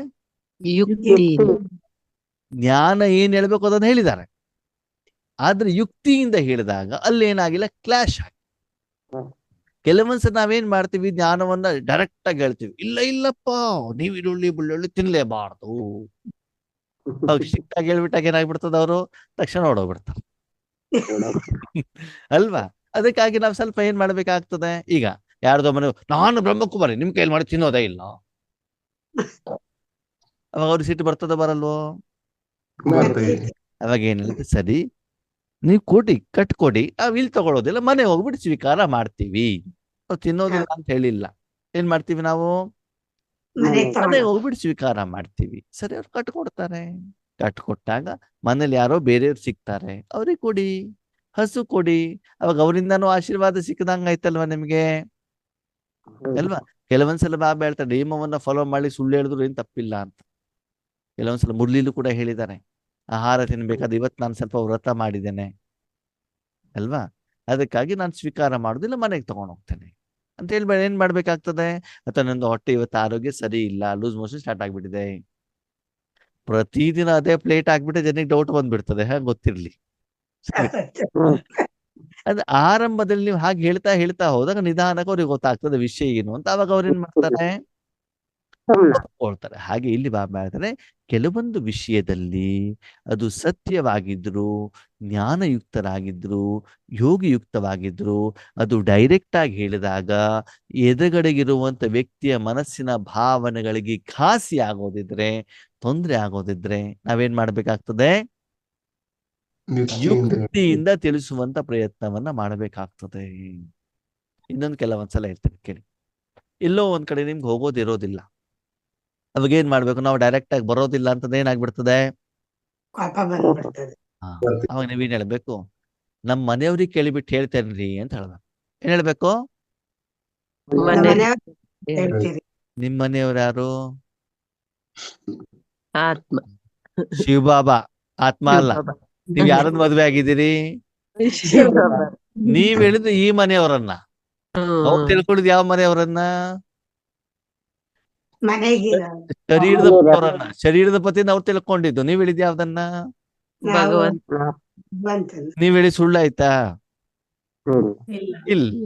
S3: ಯುಕ್ತಿ
S1: ಜ್ಞಾನ ಏನ್ ಹೇಳ್ಬೇಕು ಅದನ್ನ ಹೇಳಿದ್ದಾರೆ. ಆದ್ರೆ ಯುಕ್ತಿಯಿಂದ ಹೇಳಿದಾಗ ಅಲ್ಲಿ ಏನಾಗಿಲ್ಲ, ಕ್ಲಾಶ್ ಆಗಿ. ಕೆಲವೊಂದ್ಸಲ ನಾವೇನ್ ಮಾಡ್ತೀವಿ, ಜ್ಞಾನವನ್ನ ಡೈರೆಕ್ಟ್ ಆಗಿ ಹೇಳ್ತೀವಿ, ಇಲ್ಲ ಇಲ್ಲಪ್ಪ ನೀವು ಈರುಳ್ಳಿ ಬೆಳ್ಳುಳ್ಳಿ ತಿನ್ಲೇಬಾರ್ದು. ಸ್ಟ್ರಿಕ್ಟ್ ಆಗಿ ಹೇಳ್ಬಿಟ್ಟಾಗ ಏನಾಗ್ಬಿಡ್ತದ, ಅವರು ತಕ್ಷಣ ಹೊಡೋಗ್ಬಿಡ್ತಾರೆ ಅಲ್ವಾ? ಅದಕ್ಕಾಗಿ ನಾವು ಸ್ವಲ್ಪ ಏನ್ ಮಾಡ್ಬೇಕಾಗ್ತದೆ, ಈಗ ಯಾರ್ದೋ ಮನೆ ನಾನು ಬ್ರಹ್ಮಕುಮಾರಿ ನಿಮ್ ಕೈಯಲ್ಲಿ ಮಾಡಿ ತಿನ್ನೋದೇ ಇಲ್ಲ, ಅವಾಗ ಅವ್ರಿಗೆ ಸಿಟ್ಟು ಬರ್ತದ ಬರಲ್ವೋ? ಅವಾಗ ಏನ್ ಹೇಳುತ್ತೆ, ಸರಿ ನೀವು ಕಟ್ಕೊಡಿ, ನಾವ್ ಇಲ್ಲಿ ತಗೊಳ್ಳೋದಿಲ್ಲ, ಮನೆ ಹೋಗ್ಬಿಟ್ಟು ಸ್ವೀಕಾರ ಮಾಡ್ತೀವಿ, ನಾವು ತಿನ್ನೋದಿಲ್ಲ ಅಂತ ಹೇಳಿಲ್ಲ. ಏನ್ ಮಾಡ್ತೀವಿ ನಾವು? ಮನೆ ಹೋಗ್ಬಿಟ್ಟು ಸ್ವೀಕಾರ ಮಾಡ್ತೀವಿ. ಸರಿ, ಅವ್ರು ಕಟ್ಕೊಡ್ತಾರೆ. ಕಟ್ಕೊಟ್ಟಾಗ ಮನೇಲಿ ಯಾರೋ ಬೇರೆಯವ್ರು ಸಿಗ್ತಾರೆ, ಅವ್ರಿಗೆ ಕೊಡಿ, ಹಸು ಕೊಡಿ, ಅವಾಗ ಅವರಿಂದಾನು ಆಶೀರ್ವಾದ ಸಿಕ್ಕದಂಗ ಆಯ್ತಲ್ವಾ ನಿಮ್ಗೆ, ಅಲ್ವಾ? ಕೆಲವೊಂದ್ಸಲ ಬಾಬಾ ಹೇಳ್ತಾರೆ, ನಿಯಮವನ್ನ ಫಾಲೋ ಮಾಡಿ ಸುಳ್ಳು ಹೇಳಿದ್ರು ಏನ್ ತಪ್ಪಿಲ್ಲ ಅಂತ. ಕೆಲವೊಂದ್ಸಲ ಮುರ್ಲಿಲು ಕೂಡ ಹೇಳಿದ್ದಾರೆ, ಆಹಾರ ತಿನ್ಬೇಕಾದ್ರೆ ಇವತ್ತು ನಾನು ಸ್ವಲ್ಪ ವ್ರತ ಮಾಡಿದ್ದೇನೆ ಅಲ್ವಾ, ಅದಕ್ಕಾಗಿ ನಾನು ಸ್ವೀಕಾರ ಮಾಡುದಿಲ್ಲ, ಮನೆಗೆ ತಗೊಂಡು ಹೋಗ್ತೇನೆ ಅಂತ ಹೇಳ್ಬೇಡ. ಏನ್ ಮಾಡ್ಬೇಕಾಗ್ತದೆ, ಅಥವಾ ನಂದು ಹೊಟ್ಟೆ ಇವತ್ತು ಆರೋಗ್ಯ ಸರಿ ಇಲ್ಲ, ಲೂಸ್ ಮೋಷನ್ ಸ್ಟಾರ್ಟ್ ಆಗ್ಬಿಟ್ಟಿದೆ, ಪ್ರತಿದಿನ ಅದೇ ಪ್ಲೇಟ್ ಆಗ್ಬಿಟ್ಟೆ, ಜನಕ್ಕೆ ಡೌಟ್ ಬಂದ್ಬಿಡ್ತದೆ, ಗೊತ್ತಿರ್ಲಿ. ಅದು ಆರಂಭದಲ್ಲಿ ನೀವು ಹಾಗೆ ಹೇಳ್ತಾ ಹೇಳ್ತಾ ಹೋದಾಗ ನಿಧಾನಕ್ಕೆ ಅವ್ರಿಗೆ ಗೊತ್ತಾಗ್ತದೆ ವಿಷಯ ಏನು ಅಂತ. ಅವಾಗ ಅವ್ರು ಏನ್ ಮಾಡ್ತಾರೆ, ಒಪ್ಕೊಳ್ತಾರೆ. ಹಾಗೆ ಇಲ್ಲಿ ಬಾಬಾ ಹೇಳ್ತಾರೆ, ಕೆಲವೊಂದು ವಿಷಯದಲ್ಲಿ ಅದು ಸತ್ಯವಾಗಿದ್ರು, ಜ್ಞಾನಯುಕ್ತರಾಗಿದ್ರು, ಯೋಗಯುಕ್ತವಾಗಿದ್ರು, ಅದು ಡೈರೆಕ್ಟ್ ಆಗಿ ಹೇಳಿದಾಗ ಎದುರುಗಡೆಗಿರುವಂತ ವ್ಯಕ್ತಿಯ ಮನಸ್ಸಿನ ಭಾವನೆಗಳಿಗೆ ಘಾಸಿ ಆಗೋದಿದ್ರೆ, ತೊಂದರೆ ಆಗೋದಿದ್ರೆ ನಾವೇನ್ ಮಾಡ್ಬೇಕಾಗ್ತದೆ, ಯುಕ್ತಿಯಿಂದ ತಿಳಿಸುವಂತ ಪ್ರಯತ್ನವನ್ನ ಮಾಡಬೇಕಾಗ್ತದೆ. ಇನ್ನೊಂದು ಕೆಲವೊಂದ್ಸಲ ಹೇಳ್ತೇನೆ ಕೇಳಿ, ಎಲ್ಲೋ ಒಂದ್ ಕಡೆ ನಿಮ್ಗೆ ಹೋಗೋದಿರೋದಿಲ್ಲ, ಅವಾಗ ಏನ್ ಮಾಡ್ಬೇಕು, ನಾವು ಡೈರೆಕ್ಟ್ ಆಗಿ ಬರೋದಿಲ್ಲ ಅಂತಂದ್ರೆ ಏನಾಗ್ಬಿಡ್ತದೆ,
S7: ಕೋಪ ಬಂದ್ಬಿಡ್ತದೆ.
S1: ಅವಾಗ ನೀವೇನ್ ಹೇಳ್ಬೇಕು, ನಮ್ ಮನೆಯವ್ರಿಗೆ ಕೇಳಿಬಿಟ್ಟು ಹೇಳ್ತೇನ್ರಿ ಅಂತ ಹೇಳ್ಬೇಕು. ಏನ್ ಹೇಳ್ಬೇಕು?
S7: ಹೇಳ್ತೀರಿ.
S1: ನಿಮ್ ಮನೆಯವ್ರು ಯಾರು?
S3: ಆತ್ಮ
S1: ಶಿವಬಾಬಾ. ಆತ್ಮ ಅಲ್ಲ. ನೀವ್ ಯಾರನ್ನ ಮದ್ವೆ ಆಗಿದ್ದೀರಿ? ನೀವ್ ಹೇಳಿದ್ದು ಈ ಮನೆಯವರನ್ನ. ಅವ್ರು ತಿಳ್ಕೊಂಡಿದ್ ಯಾವ ಮನೆಯವರನ್ನ?
S7: ಮನೆಗಿರೋ
S1: ಶರೀರದ ಪತಿಯವರನ್ನ. ಶರೀರದ ಪತಿನ ಅವ್ರು ತಿಳ್ಕೊಂಡಿದ್ದು. ನೀವ್ ಹೇಳಿದ್ ಯಾವ್ದನ್ನ?
S3: ಭಗವಂತ
S1: ನೀವ್ ಹೇಳಿ ಸುಳ್ಳಾಯ್ತಾ? ಇಲ್ಲ.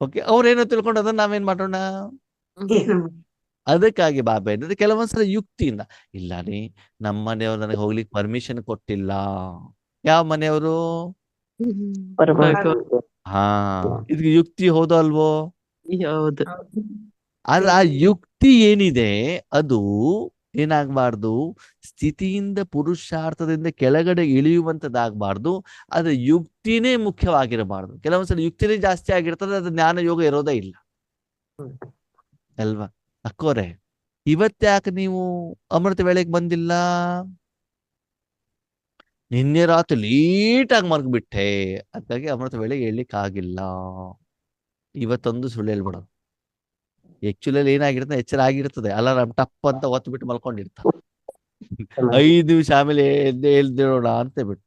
S1: ಓಕೆ, ಅವ್ರೇನೋ ತಿಳ್ಕೊಂಡು ಅದನ್ನ ನಾವೇನ್ ಮಾಡೋಣ? ಅದಕ್ಕಾಗಿ ಬಾಬಾ ಏನಂದ್ರೆ ಕೆಲವೊಂದ್ಸಲ ಯುಕ್ತಿಯಿಂದ, ಇಲ್ಲ ರೀ ನಮ್ಮ ಮನೆಯವ್ರು ನನಗೆ ಹೋಗ್ಲಿಕ್ಕೆ ಪರ್ಮಿಷನ್ ಕೊಟ್ಟಿಲ್ಲ. ಯಾವ ಮನೆಯವರು? ಹಾ, ಇದಕ್ಕೆ ಯುಕ್ತಿ ಹೌದು ಅಲ್ವೋ?
S3: ಹೌದು.
S1: ಆದ್ರೆ ಆ ಯುಕ್ತಿ ಏನಿದೆ ಅದು ಏನಾಗ್ಬಾರ್ದು, ಸ್ಥಿತಿಯಿಂದ ಪುರುಷಾರ್ಥದಿಂದ ಕೆಳಗಡೆ ಇಳಿಯುವಂತದ್ದಾಗಬಾರ್ದು. ಆದ್ರೆ ಯುಕ್ತಿನೇ ಮುಖ್ಯವಾಗಿರಬಾರ್ದು. ಕೆಲವೊಂದ್ಸಲ ಯುಕ್ತಿನೇ ಜಾಸ್ತಿ ಆಗಿರ್ತದೆ, ಅದು ಜ್ಞಾನ ಯೋಗ ಇರೋದೇ ಇಲ್ಲ ಅಲ್ವಾ? ಅಕ್ಕೋರೆ, ಇವತ್ತ್ಯಾಕೆ ನೀವು ಅಮೃತ ವೇಳೆಗೆ ಬಂದಿಲ್ಲ? ನಿನ್ನೆ ರಾತ್ರಿ ಲೇಟಾಗಿ ಮರ್ಗ್ಬಿಟ್ಟೆ, ಅದಕ್ಕಾಗಿ ಅಮೃತ ವೇಳೆಗೆ ಹೇಳಲಿಕ್ಕೆ ಆಗಿಲ್ಲ. ಇವತ್ತೊಂದು ಸುಳ್ಳು ಹೇಳ್ಬಿಡೋದು. ಆಕ್ಚುಲಿ ಏನಾಗಿರ್ತದೆ, ಎಚ್ಚರ ಆಗಿರ್ತದೆ, ಅಲಾರಾಮ್ ಟಪ್ ಅಂತ ಒತ್ತು ಬಿಟ್ಟು ಮಲ್ಕೊಂಡಿರ್ತಾರೆ. 5 ನಿಮಿಷ ಆಮೇಲೆ ಎದ್ದೇಳೋಣ ಅಂತ ಬಿಟ್ಟು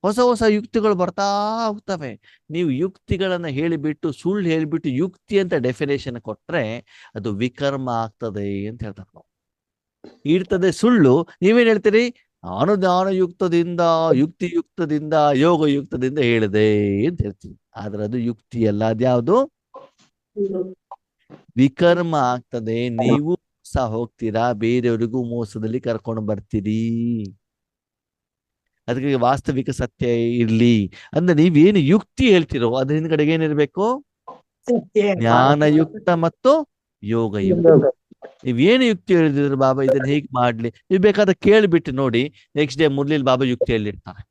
S1: ಹೊಸ ಹೊಸ ಯುಕ್ತಿಗಳು ಬರ್ತಾ ಹೋಗ್ತವೆ. ನೀವು ಯುಕ್ತಿಗಳನ್ನ ಹೇಳಿಬಿಟ್ಟು ಸುಳ್ಳು ಹೇಳಿಬಿಟ್ಟು ಯುಕ್ತಿ ಅಂತ ಡೆಫಿನೇಷನ್ ಕೊಟ್ರೆ ಅದು ವಿಕರ್ಮ ಆಗ್ತದೆ ಅಂತ ಹೇಳ್ತಾರೆ ನಾವು. ಇರ್ತದೆ ಸುಳ್ಳು, ನೀವೇನ್ ಹೇಳ್ತೀರಿ? ನಾನು ಜ್ಞಾನಯುಕ್ತದಿಂದ, ಯುಕ್ತಿಯುಕ್ತದಿಂದ, ಯೋಗಯುಕ್ತದಿಂದ ಹೇಳಿದೆ ಅಂತ ಹೇಳ್ತೀವಿ. ಆದ್ರೆ ಅದು ಯುಕ್ತಿ ಅಲ್ಲ. ಅದ್ಯಾವುದು? ವಿಕರ್ಮ ಆಗ್ತದೆ. ನೀವು ಮೋಸ ಹೋಗ್ತೀರಾ, ಬೇರೆಯವರಿಗೂ ಮೋಸದಲ್ಲಿ ಕರ್ಕೊಂಡು ಬರ್ತೀರಿ. ಅದಕ್ಕೆ ವಾಸ್ತವಿಕ ಸತ್ಯ ಇರ್ಲಿ ಅಂದ್ರೆ ನೀವೇನು ಯುಕ್ತಿ ಹೇಳ್ತಿರೋ ಅದ್ರ ಹಿಂದ್ಗಡೆಗೆ ಏನಿರ್ಬೇಕು? ಜ್ಞಾನಯುಕ್ತ ಮತ್ತು ಯೋಗಯುಕ್ತ. ನೀವೇನು ಯುಕ್ತಿ ಹೇಳಿದ್ರು, ಬಾಬಾ ಇದನ್ನ ಹೇಗ್ ಮಾಡ್ಲಿ, ನೀವು ಬೇಕಾದ್ರೆ ಕೇಳ್ಬಿಟ್ಟು ನೋಡಿ. ನೆಕ್ಸ್ಟ್ ಡೇ ಮುರ್ಲಿಲ್ ಬಾಬಾ ಯುಕ್ತಿ ಹೇಳಿರ್ತಾರೆ,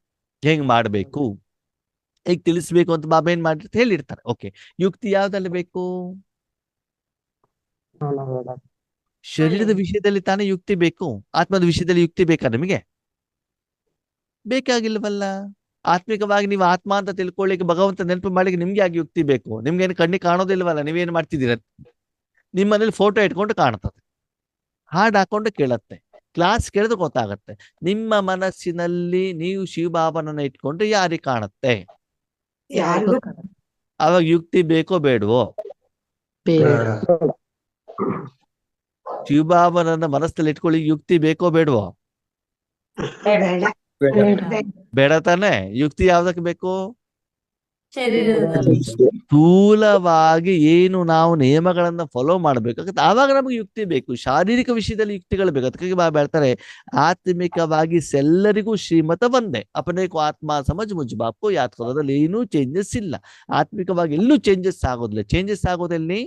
S1: ಹೆಂಗ್ ಮಾಡ್ಬೇಕು, ಹೇಗ್ ತಿಳಿಸ್ಬೇಕು ಅಂತ ಬಾಬಾ ಏನ್ ಮಾಡಿರ್ತಾರೆ ಹೇಳಿರ್ತಾರೆ. ಓಕೆ, ಯುಕ್ತಿ ಯಾವ್ದಲ್ಲಿ ಬೇಕು? ಶರೀರದ ವಿಷಯದಲ್ಲಿ ತಾನೇ ಯುಕ್ತಿ ಬೇಕು. ಆತ್ಮದ ವಿಷಯದಲ್ಲಿ ಯುಕ್ತಿ ಬೇಕಾ ನಿಮಗೆ? ಬೇಕಾಗಿಲ್ವಲ್ಲ. ಆತ್ಮಿಕವಾಗಿ ನೀವು ಆತ್ಮ ಅಂತ ತಿಳ್ಕೊಳ್ಳಿಕ್ಕೆ, ಭಗವಂತ ನೆನಪು ಮಾಡ್ಲಿಕ್ಕೆ ನಿಮ್ಗೆ ಯಾಕೆ ಯುಕ್ತಿ ಬೇಕು? ನಿಮ್ಗೇನು ಕಣ್ಣಿಗೆ ಕಾಣೋದಿಲ್ವಲ್ಲ, ನೀವೇನು ಮಾಡ್ತಿದ್ದೀರ? ನಿಮ್ಮ ಮನೇಲಿ ಫೋಟೋ ಇಟ್ಕೊಂಡು ಕಾಣ್ತದೆ, ಹಾಡು ಹಾಕೊಂಡು ಕೇಳತ್ತೆ. ಕ್ಲಾಸ್ ಕೇಳಿದ್ರೆ ಗೊತ್ತಾಗತ್ತೆ. ನಿಮ್ಮ ಮನಸ್ಸಿನಲ್ಲಿ ನೀವು ಶಿವಬಾಬನನ್ನ ಇಟ್ಕೊಂಡ್ರೆ ಯಾರಿಗೆ ಕಾಣುತ್ತೆ?
S7: ಯಾರಿಗೂ
S1: ಅವಾಗ ಯುಕ್ತಿ ಬೇಕೋ ಬೇಡವೋ?
S3: ಬೇಡ.
S4: ಬೇಡ.
S1: ಶಿವಬಾಬನನ್ನ ಮನಸ್ಸಲ್ಲಿ ಇಟ್ಕೊಳ್ಳಿ ಯುಕ್ತಿ ಬೇಕೋ ಬೇಡವೋ?
S7: ಬೇಡ.
S1: ಬೇಡ ತಾನೆ. ಯುಕ್ತಿ ಯಾವ್ದಕ್ಕೆ ಬೇಕು?
S8: ಶರೀರದಲ್ಲಿ
S1: ಸ್ಥೂಲವಾಗಿ ಏನು ನಾವು ನಿಯಮಗಳನ್ನ ಫಾಲೋ ಮಾಡ್ಬೇಕಾಗುತ್ತೆ, ಆವಾಗ ನಮಗೆ ಯುಕ್ತಿ ಬೇಕು. ಶಾರೀರಿಕ ವಿಷಯದಲ್ಲಿ ಯುಕ್ತಿಗಳು ಬೇಕು. ಅದಕ್ಕಾಗಿ ಬಾಬಾ ಹೇಳ್ತಾರೆ, ಆತ್ಮಿಕವಾಗಿ ಎಲ್ಲರಿಗೂ ಶ್ರೀಮತ ಒಂದೇ. ಅಪನೇಕೋ ಆತ್ಮ ಸಮಜ್ ಮುಜ್ ಬಾಪು ಯಾತ್ ಕರೋದ್ರಲ್ಲಿ ಏನೂ ಚೇಂಜಸ್ ಇಲ್ಲ. ಆತ್ಮಿಕವಾಗಿ ಎಲ್ಲೂ ಚೇಂಜಸ್ ಆಗೋದಿಲ್ಲ. ಚೇಂಜಸ್ ಆಗೋದಲ್ಲಿ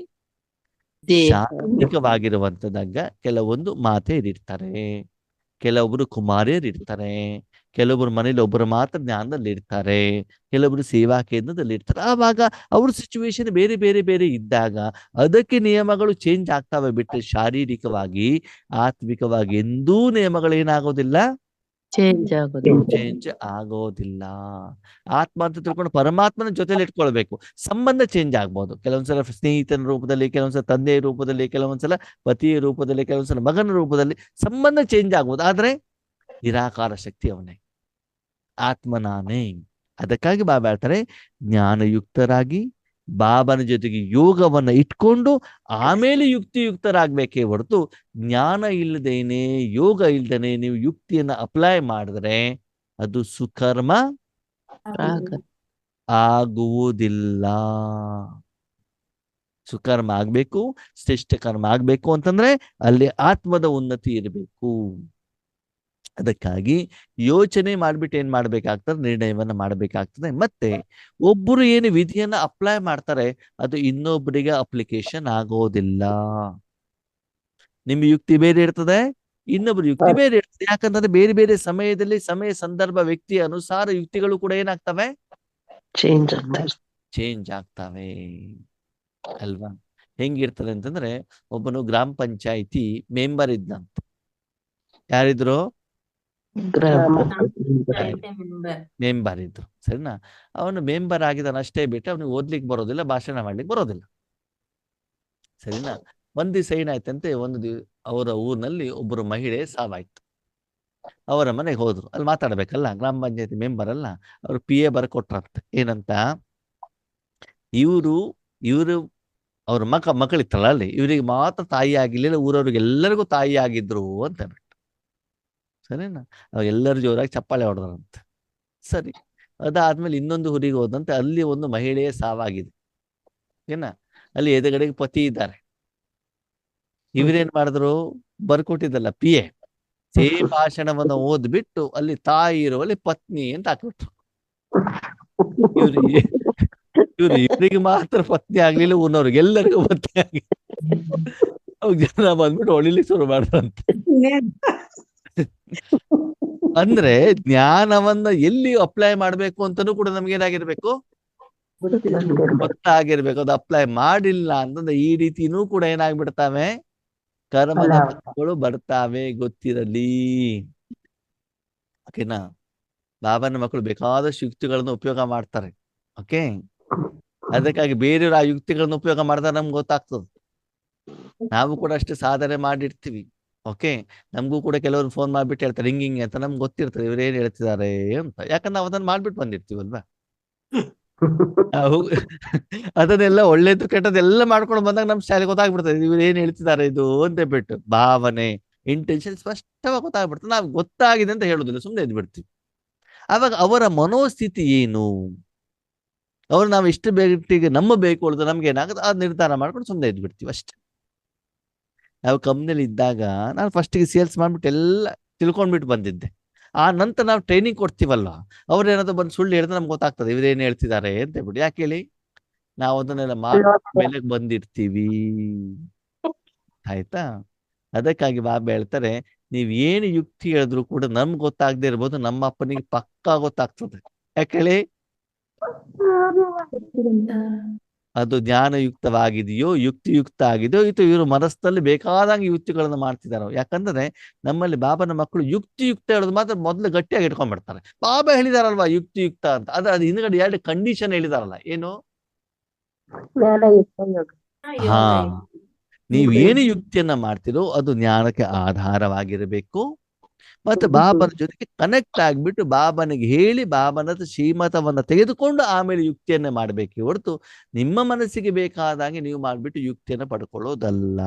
S1: ಶಾರೀರಿಕವಾಗಿರುವಂತದಾಗ ಕೆಲವೊಂದು ಮಾತೆಯರಿರ್ತಾರೆ, ಕೆಲವೊಬ್ರು ಕುಮಾರಿಯರಿರ್ತಾರೆ, ಕೆಲವೊಬ್ರು ಮನೇಲಿ ಒಬ್ಬರು ಮಾತ್ರ ಜ್ಞಾನದಲ್ಲಿ ಇರ್ತಾರೆ, ಕೆಲವೊಬ್ರು ಸೇವಾ ಕೇಂದ್ರದಲ್ಲಿ ಇರ್ತಾರೆ. ಆವಾಗ ಅವ್ರ ಸಿಚುವೇಶನ್ ಬೇರೆ ಬೇರೆ ಬೇರೆ ಇದ್ದಾಗ ಅದಕ್ಕೆ ನಿಯಮಗಳು ಚೇಂಜ್ ಆಗ್ತಾವೆ ಬಿಟ್ಟರೆ ಶಾರೀರಿಕವಾಗಿ ಆತ್ಮಿಕವಾಗಿ ಎಂದೂ ನಿಯಮಗಳು ಏನಾಗೋದಿಲ್ಲ,
S3: ಚೇಂಜ್ ಆಗೋದು.
S1: ಚೇಂಜ್ ಆಗೋದಿಲ್ಲ. ಆತ್ಮ ಅಂತ ತಿಳ್ಕೊಂಡು ಪರಮಾತ್ಮನ ಜೊತೆಲಿ ಇಟ್ಕೊಳ್ಬೇಕು. ಸಂಬಂಧ ಚೇಂಜ್ ಆಗ್ಬೋದು, ಕೆಲವೊಂದ್ಸಲ ಸ್ನೇಹಿತನ ರೂಪದಲ್ಲಿ, ಕೆಲವೊಂದ್ಸಲ ತಂದೆಯ ರೂಪದಲ್ಲಿ, ಕೆಲವೊಂದ್ಸಲ ಪತಿಯ ರೂಪದಲ್ಲಿ, ಕೆಲವೊಂದ್ಸಲ ಮಗನ ರೂಪದಲ್ಲಿ ಸಂಬಂಧ ಚೇಂಜ್ ಆಗ್ಬೋದು. ಆದ್ರೆ ನಿರಾಕಾರ ಶಕ್ತಿ ಅವನೇ, ಆತ್ಮ ನಾನೇ. ಅದಕ್ಕಾಗಿ ಬಾಬಾ ಹೇಳ್ತಾರೆ, ಜ್ಞಾನಯುಕ್ತರಾಗಿ ಬಾಬನ ಜೊತೆಗೆ ಯೋಗವನ್ನ ಇಟ್ಕೊಂಡು ಆಮೇಲೆ ಯುಕ್ತಿಯುಕ್ತರಾಗ್ಬೇಕೇ ಹೊರತು ಜ್ಞಾನ ಇಲ್ಲದೇನೆ ಯೋಗ ಇಲ್ದೇನೆ ನೀವು ಯುಕ್ತಿಯನ್ನ ಅಪ್ಲೈ ಮಾಡಿದ್ರೆ ಅದು ಸುಕರ್ಮ ಆಗುವುದಿಲ್ಲ. ಸುಕರ್ಮ ಆಗ್ಬೇಕು, ಶ್ರೇಷ್ಠ ಕರ್ಮ ಆಗ್ಬೇಕು ಅಂತಂದ್ರೆ ಅಲ್ಲಿ ಆತ್ಮದ ಉನ್ನತಿ ಇರಬೇಕು. ಅದಕ್ಕಾಗಿ ಯೋಚನೆ ಮಾಡ್ಬಿಟ್ಟು ಏನ್ ಮಾಡ್ಬೇಕಾಗ್ತದೆ, ನಿರ್ಣಯವನ್ನ ಮಾಡ್ಬೇಕಾಗ್ತದೆ. ಮತ್ತೆ ಒಬ್ಬರು ಏನು ವಿಧಿಯನ್ನ ಅಪ್ಲೈ ಮಾಡ್ತಾರೆ ಅದು ಇನ್ನೊಬ್ಬರಿಗೆ ಅಪ್ಲಿಕೇಶನ್ ಆಗೋದಿಲ್ಲ. ನಿಮ್ಮ ಯುಕ್ತಿ ಬೇರೆ ಇರ್ತದೆ, ಇನ್ನೊಬ್ರು ಯುಕ್ತಿ ಬೇರೆ ಇರ್ತದೆ. ಯಾಕಂತಂದ್ರೆ ಬೇರೆ ಬೇರೆ ಸಮಯದಲ್ಲಿ ಸಮಯ ಸಂದರ್ಭ ವ್ಯಕ್ತಿಯ ಅನುಸಾರ ಯುಕ್ತಿಗಳು ಕೂಡ ಏನಾಗ್ತವೆ, ಚೇಂಜ್ ಆಗ್ತವೆ ಅಲ್ವಾ. ಹೆಂಗಿರ್ತದೆ ಅಂತಂದ್ರೆ, ಒಬ್ಬನು ಗ್ರಾಮ ಪಂಚಾಯಿತಿ ಮೆಂಬರ್ ಇದ್ದಂತ. ಯಾರಿದ್ರು? ಮೆಂಬರ್ ಇದ್ರು, ಸರಿನಾ. ಅವನು ಮೆಂಬರ್ ಆಗಿದ್ದಾನ ಅಷ್ಟೇ ಬಿಟ್ಟು ಅವನಿಗೆ ಓದ್ಲಿಕ್ಕೆ ಬರೋದಿಲ್ಲ, ಭಾಷಣ ಮಾಡ್ಲಿಕ್ಕೆ ಬರೋದಿಲ್ಲ, ಸರಿನಾ. ಒಂದ್ ದಿವಸ ಏನಾಯ್ತಂತೆ, ಅವರ ಊರಿನಲ್ಲಿ ಒಬ್ಬರು ಮಹಿಳೆ ಸಾವಾಯ್ತು. ಅವರ ಮನೆಗೆ ಹೋದ್ರು. ಅಲ್ಲಿ ಮಾತಾಡ್ಬೇಕಲ್ಲ, ಗ್ರಾಮ ಪಂಚಾಯತಿ ಮೆಂಬರ್ ಅಲ್ಲ, ಅವ್ರು PA ಬರ್ಕೊಟ್ರಂತೆ. ಏನಂತ, ಇವರು ಅವ್ರ ಮಕ್ಕಳಿತ್ತಲ್ಲ ಅಲ್ಲಿ, ಇವರಿಗೆ ಮಾತ್ರ ತಾಯಿ ಆಗಿರ್ಲಿಲ್ಲ, ಊರವ್ರಿಗೆ ಎಲ್ಲರಿಗೂ ತಾಯಿ ಆಗಿದ್ರು ಅಂತ ಹೇಳ್ಬಿಟ್ಟು, ಸರಿನಾ. ಅವಾಗ ಎಲ್ಲರೂ ಜೋರಾಗಿ ಚಪ್ಪಾಳೆ ಹೊಡೆದ್ರಂತೆ. ಸರಿ, ಅದಾದ್ಮೇಲೆ ಇನ್ನೊಂದು ಊರಿಗೆ ಹೋದಂತೆ, ಅಲ್ಲಿ ಒಂದು ಮಹಿಳೆಯ ಸಾವಾಗಿದೆ, ಏನ. ಅಲ್ಲಿ ಎದುರುಗಡೆಗೆ ಪತಿ ಇದ್ದಾರೆ. ಇವ್ರೇನ್ ಮಾಡಿದ್ರು, ಬರ್ಕೊಟ್ಟಿದ್ದಲ್ಲ PA, ಸೇಮ್ ಭಾಷಣವನ್ನ ಓದ್ಬಿಟ್ಟು ಅಲ್ಲಿ ತಾಯಿ ಇರುವಲ್ಲಿ ಪತ್ನಿ ಅಂತ ಹಾಕ್ಬಿಟ್ರು. ಇವ್ರಿಗೆ ಮಾತ್ರ ಪತ್ನಿ ಆಗ್ಲಿಲ್ಲ, ಊನವ್ರಿಗೆ ಎಲ್ಲರಿಗೂ ಪತ್ನಿ ಆಗಿ ಅವಾಗ ಜನ ಬಂದ್ಬಿಟ್ಟು ಹೊಳಿಲಿಕ್ಕೆ ಶುರು ಮಾಡ್ರಂತೆ. ಅಂದ್ರೆ ಜ್ಞಾನವನ್ನ ಎಲ್ಲಿ ಅಪ್ಲೈ ಮಾಡ್ಬೇಕು ಅಂತಾನೂ ಕೂಡ ನಮ್ಗೇನಾಗಿರ್ಬೇಕು, ಗೊತ್ತಾಗಿರ್ಬೇಕು. ಅದು ಅಪ್ಲೈ ಮಾಡಿಲ್ಲ ಅಂತಂದ್ರೆ ಈ ರೀತಿನೂ ಕೂಡ ಏನಾಗ್ಬಿಡ್ತಾವೆ, ಕರ್ಮದ ಫಲಗಳು ಬರ್ತಾವೆ, ಗೊತ್ತಿರಲಿ. ಓಕೆನಾ. ಬಾಬನ ಮಕ್ಕಳು ಬೇಕಾದಷ್ಟು ಯುಕ್ತಿಗಳನ್ನ ಉಪಯೋಗ ಮಾಡ್ತಾರೆ. ಓಕೆ, ಅದಕ್ಕಾಗಿ ಬೇರೆಯವರು ಆ ಯುಕ್ತಿಗಳನ್ನ ಉಪಯೋಗ ಮಾಡಿದ್ರೆ ನಮ್ಗೆ ಗೊತ್ತಾಗ್ತದೆ. ನಾವು ಕೂಡ ಅಷ್ಟು ಸಾಧನೆ ಮಾಡಿರ್ತೀವಿ. ಓಕೆ, ನಮಗೂ ಕೂಡ ಕೆಲವರು ಫೋನ್ ಮಾಡ್ಬಿಟ್ಟು ಹೇಳ್ತಾರೆ ಹಿಂಗಿಂಗೆ ಅಂತ, ನಮ್ಗೆ ಗೊತ್ತಿರ್ತದೆ ಇವ್ರು ಏನ್ ಹೇಳ್ತಿದ್ದಾರೆ ಅಂತ. ಯಾಕಂದ್ರೆ ನಾವು ಅದನ್ನ ಮಾಡ್ಬಿಟ್ಟು ಬಂದಿರ್ತೀವಲ್ವಾ. ಅದನ್ನೆಲ್ಲ ಒಳ್ಳೇದು ಕೆಟ್ಟದೆಲ್ಲ ಮಾಡ್ಕೊಂಡು ಬಂದಾಗ ನಮ್ ಶಾಲೆ ಗೊತ್ತಾಗ್ಬಿಡ್ತದೆ ಇವ್ರು ಏನ್ ಹೇಳ್ತಿದ್ದಾರೆ ಇದು ಅಂತ ಬಿಟ್ಟು. ಭಾವನೆ, ಇಂಟೆನ್ಷನ್ ಸ್ಪಷ್ಟವಾಗಿ ಗೊತ್ತಾಗ್ಬಿಡ್ತದೆ. ನಾವು ಗೊತ್ತಾಗಿದೆ ಅಂತ ಹೇಳುದಿಲ್ಲ, ಸುಮ್ಮನೆ ಇದ್ಬಿಡ್ತೀವಿ. ಅವಾಗ ಅವರ ಮನೋಸ್ಥಿತಿ ಏನು, ಅವ್ರು ನಾವು ಇಷ್ಟು ಬೇಗ ನಂಬಬೇಕು ಹೊರತು ನಮ್ಗೆ ಏನಾಗುತ್ತೆ ಅದು ನಿರ್ಧಾರ ಮಾಡ್ಕೊಂಡು ಸುಮ್ಮನೆ ಇದ್ಬಿಡ್ತೀವಿ ಅಷ್ಟೇ. ನಾವು ಕಂಪ್ನಿಲಿ ಇದ್ದಾಗ ನಾನು ಫಸ್ಟಿಗೆ ಸೇಲ್ಸ್ ಮಾಡ್ಬಿಟ್ಟು ಎಲ್ಲ ತಿಳ್ಕೊಂಡ್ಬಿಟ್ಟು ಬಂದಿದ್ದೆ. ಆ ನಂತರ ನಾವು ಟ್ರೈನಿಂಗ್ ಕೊಡ್ತೀವಲ್ಲ, ಅವ್ರೇನಾದ್ರು ಬಂದು ಸುಳ್ಳು ಹೇಳಿದ್ರೆ ನಮ್ಗೆ ಗೊತ್ತಾಗ್ತದೆ ಇವ್ರೇನು ಹೇಳ್ತಿದ್ದಾರೆ ಅಂತ ಹೇಳ್ಬಿಟ್ಟು. ಯಾಕೆ ಹೇಳಿ, ನಾವು ಅದನ್ನೆಲ್ಲ ಮೇಲೆ ಬಂದಿರ್ತೀವಿ, ಆಯ್ತಾ. ಅದಕ್ಕಾಗಿ ಬಾಬಾ ಹೇಳ್ತಾರೆ, ನೀವ್ ಏನು ಯುಕ್ತಿ ಹೇಳಿದ್ರು ಕೂಡ ನಮ್ಗೆ ಗೊತ್ತಾಗದೆ ಇರ್ಬೋದು, ನಮ್ಮ ಅಪ್ಪನಿಗೆ ಪಕ್ಕಾ ಗೊತ್ತಾಗ್ತದೆ. ಯಾಕೆ ಹೇಳಿ, ಅದು ಜ್ಞಾನಯುಕ್ತವಾಗಿದೆಯೋ ಯುಕ್ತಿಯುಕ್ತ ಆಗಿದೆಯೋ ಇದು ಇವರು ಮನಸ್ಸಲ್ಲಿ ಬೇಕಾದಂಗೆ ಯುಕ್ತಿಗಳನ್ನು ಮಾಡ್ತಿದಾರೋ. ಯಾಕಂದ್ರೆ ನಮ್ಮಲ್ಲಿ ಬಾಬನ ಮಕ್ಕಳು ಯುಕ್ತಿಯುಕ್ತ ಹೇಳೋದು ಮಾತ್ರ ಮೊದಲು ಗಟ್ಟಿಯಾಗಿ ಇಟ್ಕೊಂಡ್ಬಿಡ್ತಾರೆ. ಬಾಬಾ ಹೇಳಿದಾರಲ್ವಾ ಯುಕ್ತಿಯುಕ್ತ ಅಂತ, ಅದು ಹಿಂದ್ಗಡೆ 2 ಕಂಡೀಷನ್ ಹೇಳಿದಾರಲ್ಲ. ಏನು, ಹಾ, ನೀವೇನು ಯುಕ್ತಿಯನ್ನ ಮಾಡ್ತಿರೋ ಅದು ಜ್ಞಾನಕ್ಕೆ ಆಧಾರವಾಗಿರಬೇಕು. ಮತ್ತೆ ಬಾಬನ ಜೊತೆಗೆ ಕನೆಕ್ಟ್ ಆಗ್ಬಿಟ್ಟು ಬಾಬನಿಗೆ ಹೇಳಿ ಬಾಬನ ಶ್ರೀಮತವನ್ನ ತೆಗೆದುಕೊಂಡು ಆಮೇಲೆ ಯುಕ್ತಿಯನ್ನ ಮಾಡಬೇಕೆ ಹೊರತು ನಿಮ್ಮ ಮನಸ್ಸಿಗೆ ಬೇಕಾದಾಗೆ ನೀವು ಮಾಡ್ಬಿಟ್ಟು ಯುಕ್ತಿಯನ್ನ ಪಡ್ಕೊಳ್ಳೋದಲ್ಲ.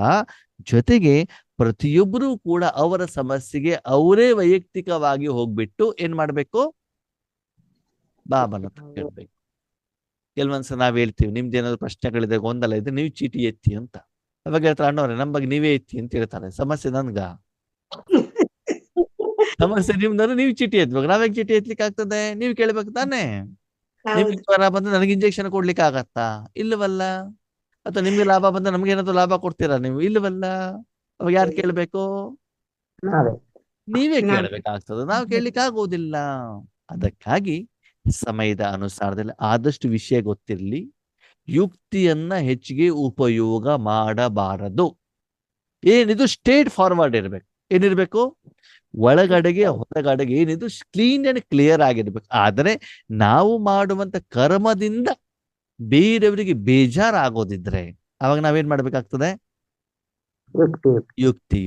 S1: ಜೊತೆಗೆ ಪ್ರತಿಯೊಬ್ಬರೂ ಕೂಡ ಅವರ ಸಮಸ್ಯೆಗೆ ಅವರೇ ವೈಯಕ್ತಿಕವಾಗಿ ಹೋಗ್ಬಿಟ್ಟು ಏನ್ ಮಾಡ್ಬೇಕು, ಬಾಬನ ಹತ್ರ ಕೇಳ್ಬೇಕು. ಕೆಲವೊಂದ್ಸಲ ನಾವ್ ಹೇಳ್ತೀವಿ, ನಿಮ್ದೇನಾದ್ರು ಪ್ರಶ್ನೆಗಳಿದೆ, ಗೊಂದಲ ಇದ್ರೆ ನೀವು ಚೀಟಿ ಎತ್ತಿ ಅಂತ. ಅವಾಗ ಹೇಳ್ತಾರೆ, ಅಣ್ಣವ್ರೆ ನಮ್ಮ ಬಗ್ಗೆ ನೀವೇ ಎತ್ತಿ ಅಂತ ಹೇಳ್ತಾರೆ. ಸಮಸ್ಯೆ ನನ್ಗ, ಸಮಸ್ಯೆ ನಿಮ್ದಾದ್ರೆ ನೀವು ಚೀಟಿ ಎತ್ಬೇಕು. ನಾವ್ಯಾಕೆ ಚೀಟಿ ಎತ್ಲಿಕ್ಕೆ ಆಗ್ತದೆ? ನೀವು ಕೇಳ್ಬೇಕು ತಾನೆ. ನಿಮ್ಗೆ ಜ್ವರ ಬಂದ್ರೆ ನನಗೆ ಇಂಜೆಕ್ಷನ್ ಕೊಡ್ಲಿಕ್ಕೆ ಆಗತ್ತಾ? ಇಲ್ಲವಲ್ಲ. ಅಥವಾ ನಿಮ್ಗೆ ಲಾಭ ಬಂದ್ರೆ ನಮ್ಗೆ ಏನಾದ್ರು ಲಾಭ ಕೊಡ್ತೀರಾ ನೀವು? ಇಲ್ಲವಲ್ಲ. ಅವಾಗ ಯಾರು ಕೇಳ್ಬೇಕು? ನೀವೇ ಕೇಳ್ಬೇಕಾಗ್ತದೆ, ನಾವು ಕೇಳಲಿಕ್ಕೆ ಆಗೋದಿಲ್ಲ. ಅದಕ್ಕಾಗಿ ಸಮಯದ ಅನುಸಾರದಲ್ಲಿ ಆದಷ್ಟು ವಿಷಯ ಗೊತ್ತಿರಲಿ. ಯುಕ್ತಿಯನ್ನ ಹೆಚ್ಚಿಗೆ ಉಪಯೋಗ ಮಾಡಬಾರದು. ಏನಿದು ಸ್ಟೇಟ್ ಫಾರ್ವರ್ಡ್ ಇರ್ಬೇಕು. ಏನಿರ್ಬೇಕು? ಒಳಗಡೆಗೆ ಹೊರಗಡೆಗೆ ಏನಿದು ಕ್ಲೀನ್ ಅಂಡ್ ಕ್ಲಿಯರ್ ಆಗಿರ್ಬೇಕು. ಆದರೆ ನಾವು ಮಾಡುವಂತ ಕರ್ಮದಿಂದ ಬೇರೆಯವರಿಗೆ ಬೇಜಾರಾಗೋದಿದ್ರೆ ಅವಾಗ ನಾವೇನ್ ಮಾಡ್ಬೇಕಾಗ್ತದೆ? ಯುಕ್ತಿ.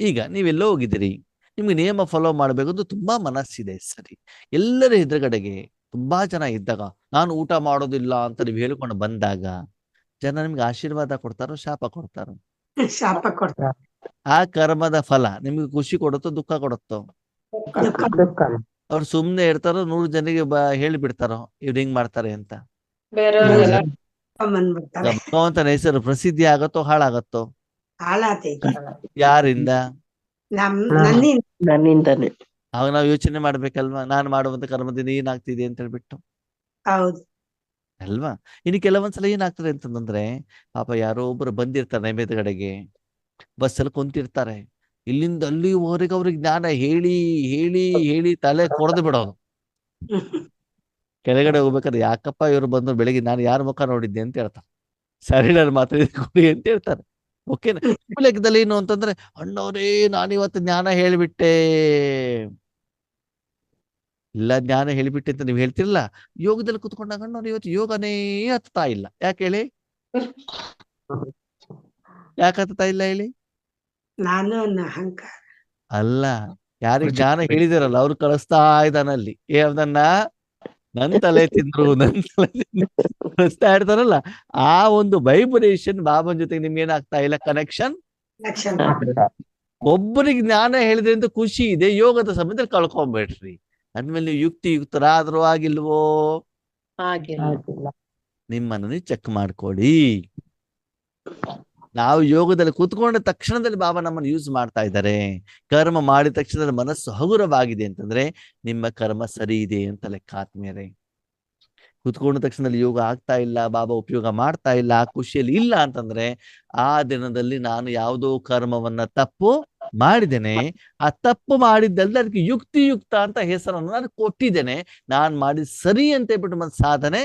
S1: ಈಗ ನೀವೆಲ್ಲೋ ಹೋಗಿದ್ದೀರಿ, ನಿಮ್ಗೆ ನಿಯಮ ಫಾಲೋ ಮಾಡ್ಬೇಕಂತ ತುಂಬಾ ಮನಸ್ಸಿದೆ, ಸರಿ. ಎಲ್ಲರ ಎದುರುಗಡೆಗೆ ತುಂಬಾ ಜನ ಇದ್ದಾಗ ನಾನು ಊಟ ಮಾಡೋದಿಲ್ಲ ಅಂತ ನೀವು ಹೇಳ್ಕೊಂಡು ಬಂದಾಗ ಜನ ನಿಮ್ಗೆ ಆಶೀರ್ವಾದ ಕೊಡ್ತಾರೋ ಶಾಪ ಕೊಡ್ತಾರೋ?
S7: ಶಾಪ ಕೊಡ್ತಾರೆ.
S1: ಆ ಕರ್ಮದ ಫಲ ನಿಮ್ಗೆ ಖುಷಿ ಕೊಡುತ್ತೋ ದುಃಖ ಕೊಡುತ್ತೋ? ಅವ್ರು ಸುಮ್ನೆ ಇರ್ತಾರೋ 100 ಜನರಿಗೆ ಹೇಳಿಬಿಡ್ತಾರೋ ಇವ್ರು ಹಿಂಗ್ ಮಾಡ್ತಾರೆ ಅಂತ?
S7: ಬಂದ್ಬಿಡ್ತಾರೆ.
S1: ಭಗವಂತನ ಹೆಸರು ಪ್ರಸಿದ್ಧಿ ಆಗತ್ತೋ ಹಾಳಾಗತ್ತೋ?
S7: ಹಾಳಾತೈತಿ.
S1: ಯಾರಿಂದ?
S3: ನನ್ನಿಂದಾನೆ.
S1: ಅವಾಗ ನಾವು ಯೋಚನೆ ಮಾಡ್ಬೇಕಲ್ವಾ, ನಾನು ಮಾಡುವಂತ ಕರ್ಮದಿಂದ ಏನಾಗ್ತಿದೆ ಅಂತ ಹೇಳ್ಬಿಟ್ಟು,
S7: ಹೌದು
S1: ಅಲ್ವಾ? ಇನ್ನು ಕೆಲವೊಂದ್ಸಲ ಏನಾಗ್ತದೆ ಅಂತಂದ್ರೆ, ಪಾಪ ಯಾರೋ ಒಬ್ರು ಬಂದಿರ್ತಾರೆ ನೈವೇದ್ಯಗಡೆಗೆ, ಬಸ್ಸಲ್ಲಿ ಕುಂತಿರ್ತಾರೆ, ಇಲ್ಲಿಂದ ಅಲ್ಲಿವರೆಗೆ ಅವ್ರಿಗೆ ಜ್ಞಾನ ಹೇಳಿ ಹೇಳಿ ಹೇಳಿ ತಲೆ ಕೊಡದು ಬಿಡೋದು. ಕೆಳಗಡೆ ಹೋಗ್ಬೇಕಾದ್ರೆ, ಯಾಕಪ್ಪ ಇವ್ರು ಬಂದ್ರು ಬೆಳಿಗ್ಗೆ, ನಾನು ಯಾರ ಮುಖ ನೋಡಿದ್ದೆ ಅಂತ ಹೇಳ್ತಾರೆ. ಸರಿ, ನಾನು ಮಾತಾಡಿದ್ಕೊಡಿ ಅಂತ ಹೇಳ್ತಾರೆ. ಓಕೆನಾ? ಲೆಕ್ಕದಲ್ಲಿ ಏನು ಅಂತಂದ್ರೆ, ಅಣ್ಣವ್ರೇ ನಾನಿವತ್ತು ಜ್ಞಾನ ಹೇಳಿಬಿಟ್ಟೆ. ಇಲ್ಲ, ಜ್ಞಾನ ಹೇಳಿಬಿಟ್ಟೆ ಅಂತ ನೀವು ಹೇಳ್ತಿರಲ್ಲ, ಯೋಗದಲ್ಲಿ ಕುತ್ಕೊಂಡಾಗ ಅಣ್ಣವ್ರು ಇವತ್ತು ಯೋಗನೇ ಹತ್ತಾ ಇಲ್ಲ. ಯಾಕೆ ಹೇಳಿ? ಯಾಕೆ ಹತ್ತಾ ಇಲ್ಲ ಹೇಳಿ?
S7: ನಾನು ಅಹಂಕಾರ
S1: ಅಲ್ಲ, ಯಾರಿಗೆ ಜ್ಞಾನ ಹೇಳಿದಿರಲ್ಲ ಅವ್ರು ಕಳಿಸ್ತಾ ಇದ್ದಾನಲ್ಲಿ ಅದನ್ನ. ನನ್ ತಲೆ ತಿಂದ್ರು ಕಳಿಸ್ತಾ ಇರ್ತಾರಲ್ಲ, ಆ ಒಂದು ವೈಬ್ರೇಷನ್ ಬಾಬನ್ ಜೊತೆಗೆ ನಿಮ್ಗೆ ಏನಾಗ್ತಾ ಇಲ್ಲ, ಕನೆಕ್ಷನ್. ಒಬ್ಬರಿಗೆ ಜ್ಞಾನ ಹೇಳಿದ್ರೆ ಅಂತ ಖುಷಿ ಇದೆ, ಯೋಗದ ಸಮಯದಲ್ಲಿ ಕಳ್ಕೊಂಬೇಡ್ರಿ. ಅಂದ್ಮೇಲೆ ನೀವು ಯುಕ್ತರಾದ್ರೂ ಆಗಿಲ್ವೋ? ನಿಮ್ಮನ್ನು ನೀವು ಚೆಕ್ ಮಾಡ್ಕೊಳ್ಳಿ. ನಾವು ಯೋಗದಲ್ಲಿ ಕೂತ್ಕೊಂಡ ತಕ್ಷಣದಲ್ಲಿ ಬಾಬಾ ನಮ್ಮನ್ನು ಯೂಸ್ ಮಾಡ್ತಾ ಇದ್ದಾರೆ. ಕರ್ಮ ಮಾಡಿದ ತಕ್ಷಣದಲ್ಲಿ ಮನಸ್ಸು ಹಗುರವಾಗಿದೆ ಅಂತಂದ್ರೆ ನಿಮ್ಮ ಕರ್ಮ ಸರಿ ಇದೆ ಅಂತ ಲೆಕ್ಕ. ಆತ್ಮೀಯರೇ, ಕೂತ್ಕೊಂಡ ತಕ್ಷಣದಲ್ಲಿ ಯೋಗ ಆಗ್ತಾ ಇಲ್ಲ, ಬಾಬಾ ಉಪಯೋಗ ಮಾಡ್ತಾ ಇಲ್ಲ, ಆ ಖುಷಿಯಲ್ಲಿ ಇಲ್ಲ ಅಂತಂದ್ರೆ ಆ ದಿನದಲ್ಲಿ ನಾನು ಯಾವುದೋ ಕರ್ಮವನ್ನ ತಪ್ಪು ಮಾಡಿದ್ದೇನೆ. ಆ ತಪ್ಪು ಮಾಡಿದ್ದಲ್ಲ, ಅದಕ್ಕೆ ಯುಕ್ತಿಯುಕ್ತ ಅಂತ ಹೆಸರನ್ನು ನಾನು ಕೊಟ್ಟಿದ್ದೇನೆ. ನಾನ್ ಮಾಡಿದ ಸರಿ ಅಂತ ಹೇಳ್ಬಿಟ್ಟು ಮತ್ತೆ ಸಾಧನೆ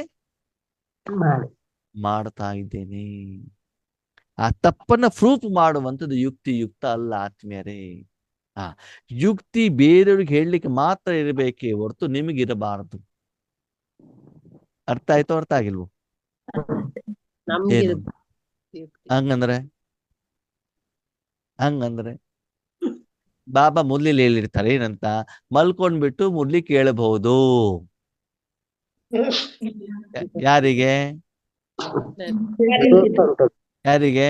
S1: ಮಾಡ್ತಾ ಇದ್ದೇನೆ. ಆ ತಪ್ಪನ್ನ ಪ್ರೂಫ್ ಮಾಡುವಂಥದ್ದು ಯುಕ್ತಿಯುಕ್ತ ಅಲ್ಲ ಆತ್ಮೀಯರೇ. ಯುಕ್ತಿ ಬೇರೆಯವ್ರಿಗೆ ಹೇಳಲಿಕ್ಕೆ ಮಾತ್ರ ಇರಬೇಕೇ ಹೊರತು ನಿಮಗಿರಬಾರದು. ಅರ್ಥ ಆಯ್ತೋ ಅರ್ಥ ಆಗಿಲ್ವೋ? ಏನು ಹಂಗಂದ್ರೆ ಬಾಬಾ ಮುರ್ಲಿಲಿ ಹೇಳಿರ್ತಾರೆ ಏನಂತ, ಮಲ್ಕೊಂಡ್ಬಿಟ್ಟು ಮುರ್ಲಿ ಕೇಳಬಹುದು. ಯಾರಿಗೆ ಯಾರಿಗೆ?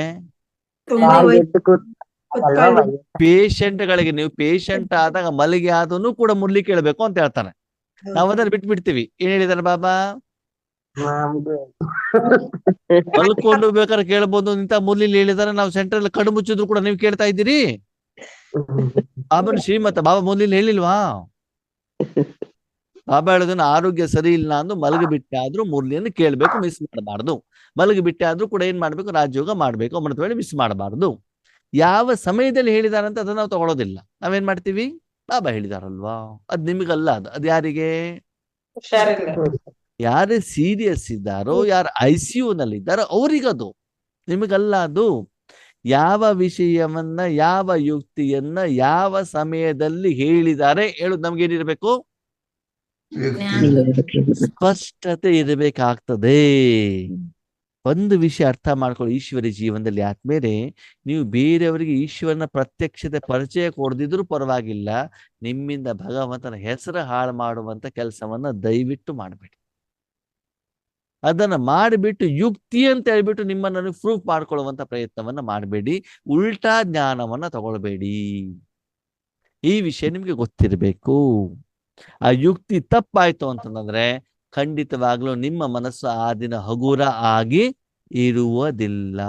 S1: ಪೇಷಂಟ್ಗಳಿಗೆ. ನೀವು ಪೇಷಂಟ್ ಆದಾಗ ಮಲಗಿ ಆದನು ಕೂಡ ಮುರ್ಲಿ ಕೇಳಬೇಕು ಅಂತ ಹೇಳ್ತಾನೆ. ನಾವ್ ಅದನ್ನ ಬಿಟ್ಬಿಡ್ತೀವಿ. ಏನ್ ಹೇಳಿದಾರೆ ಬಾಬಾ? ಮಲ್ಕೊಂಡು ಬೇಕಾದ್ರೆ ಕೇಳ್ಬೋದು ಅಂತ ಮುರ್ಲಿಲಿ ಹೇಳಿದಾರೆ. ನಾವು ಸೆಂಟ್ರಲ್ ಕಣ್ಣು ಮುಚ್ಚಿದ್ರು ಕೂಡ ನೀವು ಕೇಳ್ತಾ ಇದ್ದೀರಿ. ಬಾಬಾ ಶ್ರೀಮತ ಬಾಬಾ ಮುರ್ಲಿಲಿ ಹೇಳಿಲ್ವಾ? ಬಾಬಾ ಹೇಳೋದನ್ನ ಆರೋಗ್ಯ ಸರಿ ಇಲ್ಲ ಅಂದು ಮಲಗಿ ಬಿಟ್ಟೆ ಆದ್ರೂ ಮುರ್ಲಿಯನ್ನು ಕೇಳ್ಬೇಕು, ಮಿಸ್ ಮಾಡಬಾರ್ದು. ಮಲಗಿ ಬಿಟ್ಟೆ ಆದ್ರೂ ಕೂಡ ಏನ್ ಮಾಡ್ಬೇಕು, ರಾಜಯೋಗ ಮಾಡ್ಬೇಕು, ಅಮೃತ ವೇಳೆ ಮಿಸ್ ಮಾಡಬಾರ್ದು. ಯಾವ ಸಮಯದಲ್ಲಿ ಹೇಳಿದಾರಂತ ಅದನ್ನ ನಾವು ತಗೊಳ್ಳೋದಿಲ್ಲ. ನಾವೇನ್ ಮಾಡ್ತೀವಿ, ಬಾಬಾ ಹೇಳಿದಾರಲ್ವಾ, ಅದ್ ನಿಮಗಲ್ಲ, ಅದು ಯಾರಿಗೆ? ಯಾರೇ ಸೀರಿಯಸ್ ಇದ್ದಾರೋ, ಯಾರು ICU ನಲ್ಲಿ ಇದ್ದಾರೋ ಅವ್ರಿಗದು, ನಿಮಗಲ್ಲ ಅದು. ಯಾವ ವಿಷಯವನ್ನ ಯಾವ ಯುಕ್ತಿಯನ್ನ ಯಾವ ಸಮಯದಲ್ಲಿ ಹೇಳಿದ್ದಾರೆ ಹೇಳುದು ನಮ್ಗೇನಿರ್ಬೇಕು? ಸ್ಪಷ್ಟತೆ ಇರಬೇಕಾಗ್ತದೆ. ಒಂದು ವಿಷಯ ಅರ್ಥ ಮಾಡ್ಕೊಳ್ಳಿ, ಈಶ್ವರಿ ಜೀವನದಲ್ಲಿ ಆದ್ಮೇಲೆ ನೀವು ಬೇರೆಯವರಿಗೆ ಈಶ್ವರನ ಪ್ರತ್ಯಕ್ಷತೆ ಪರಿಚಯ ಕೊಡದಿದ್ರೂ ಪರವಾಗಿಲ್ಲ, ನಿಮ್ಮಿಂದ ಭಗವಂತನ ಹೆಸರು ಹಾಳು ಮಾಡುವಂತ ಕೆಲಸವನ್ನ ದಯವಿಟ್ಟು ಮಾಡಬೇಡಿ. ಅದನ್ನ ಮಾಡಿಬಿಟ್ಟು ಯುಕ್ತಿ ಅಂತ ಹೇಳ್ಬಿಟ್ಟು ನಿಮ್ಮನ್ನು ಪ್ರೂಫ್ ಮಾಡ್ಕೊಳ್ಳುವಂತ ಪ್ರಯತ್ನವನ್ನ ಮಾಡಬೇಡಿ. ಉಲ್ಟಾ ಜ್ಞಾನವನ್ನ ತಗೊಳ್ಬೇಡಿ. ಈ ವಿಷಯ ನಿಮ್ಗೆ ಗೊತ್ತಿರಬೇಕು. ಆ ಯುಕ್ತಿ ತಪ್ಪಾಯ್ತು ಅಂತಂದ್ರೆ ಖಂಡಿತವಾಗ್ಲೂ ನಿಮ್ಮ ಮನಸ್ಸು ಆ ದಿನ ಹಗುರ ಆಗಿ ಇರುವುದಿಲ್ಲ.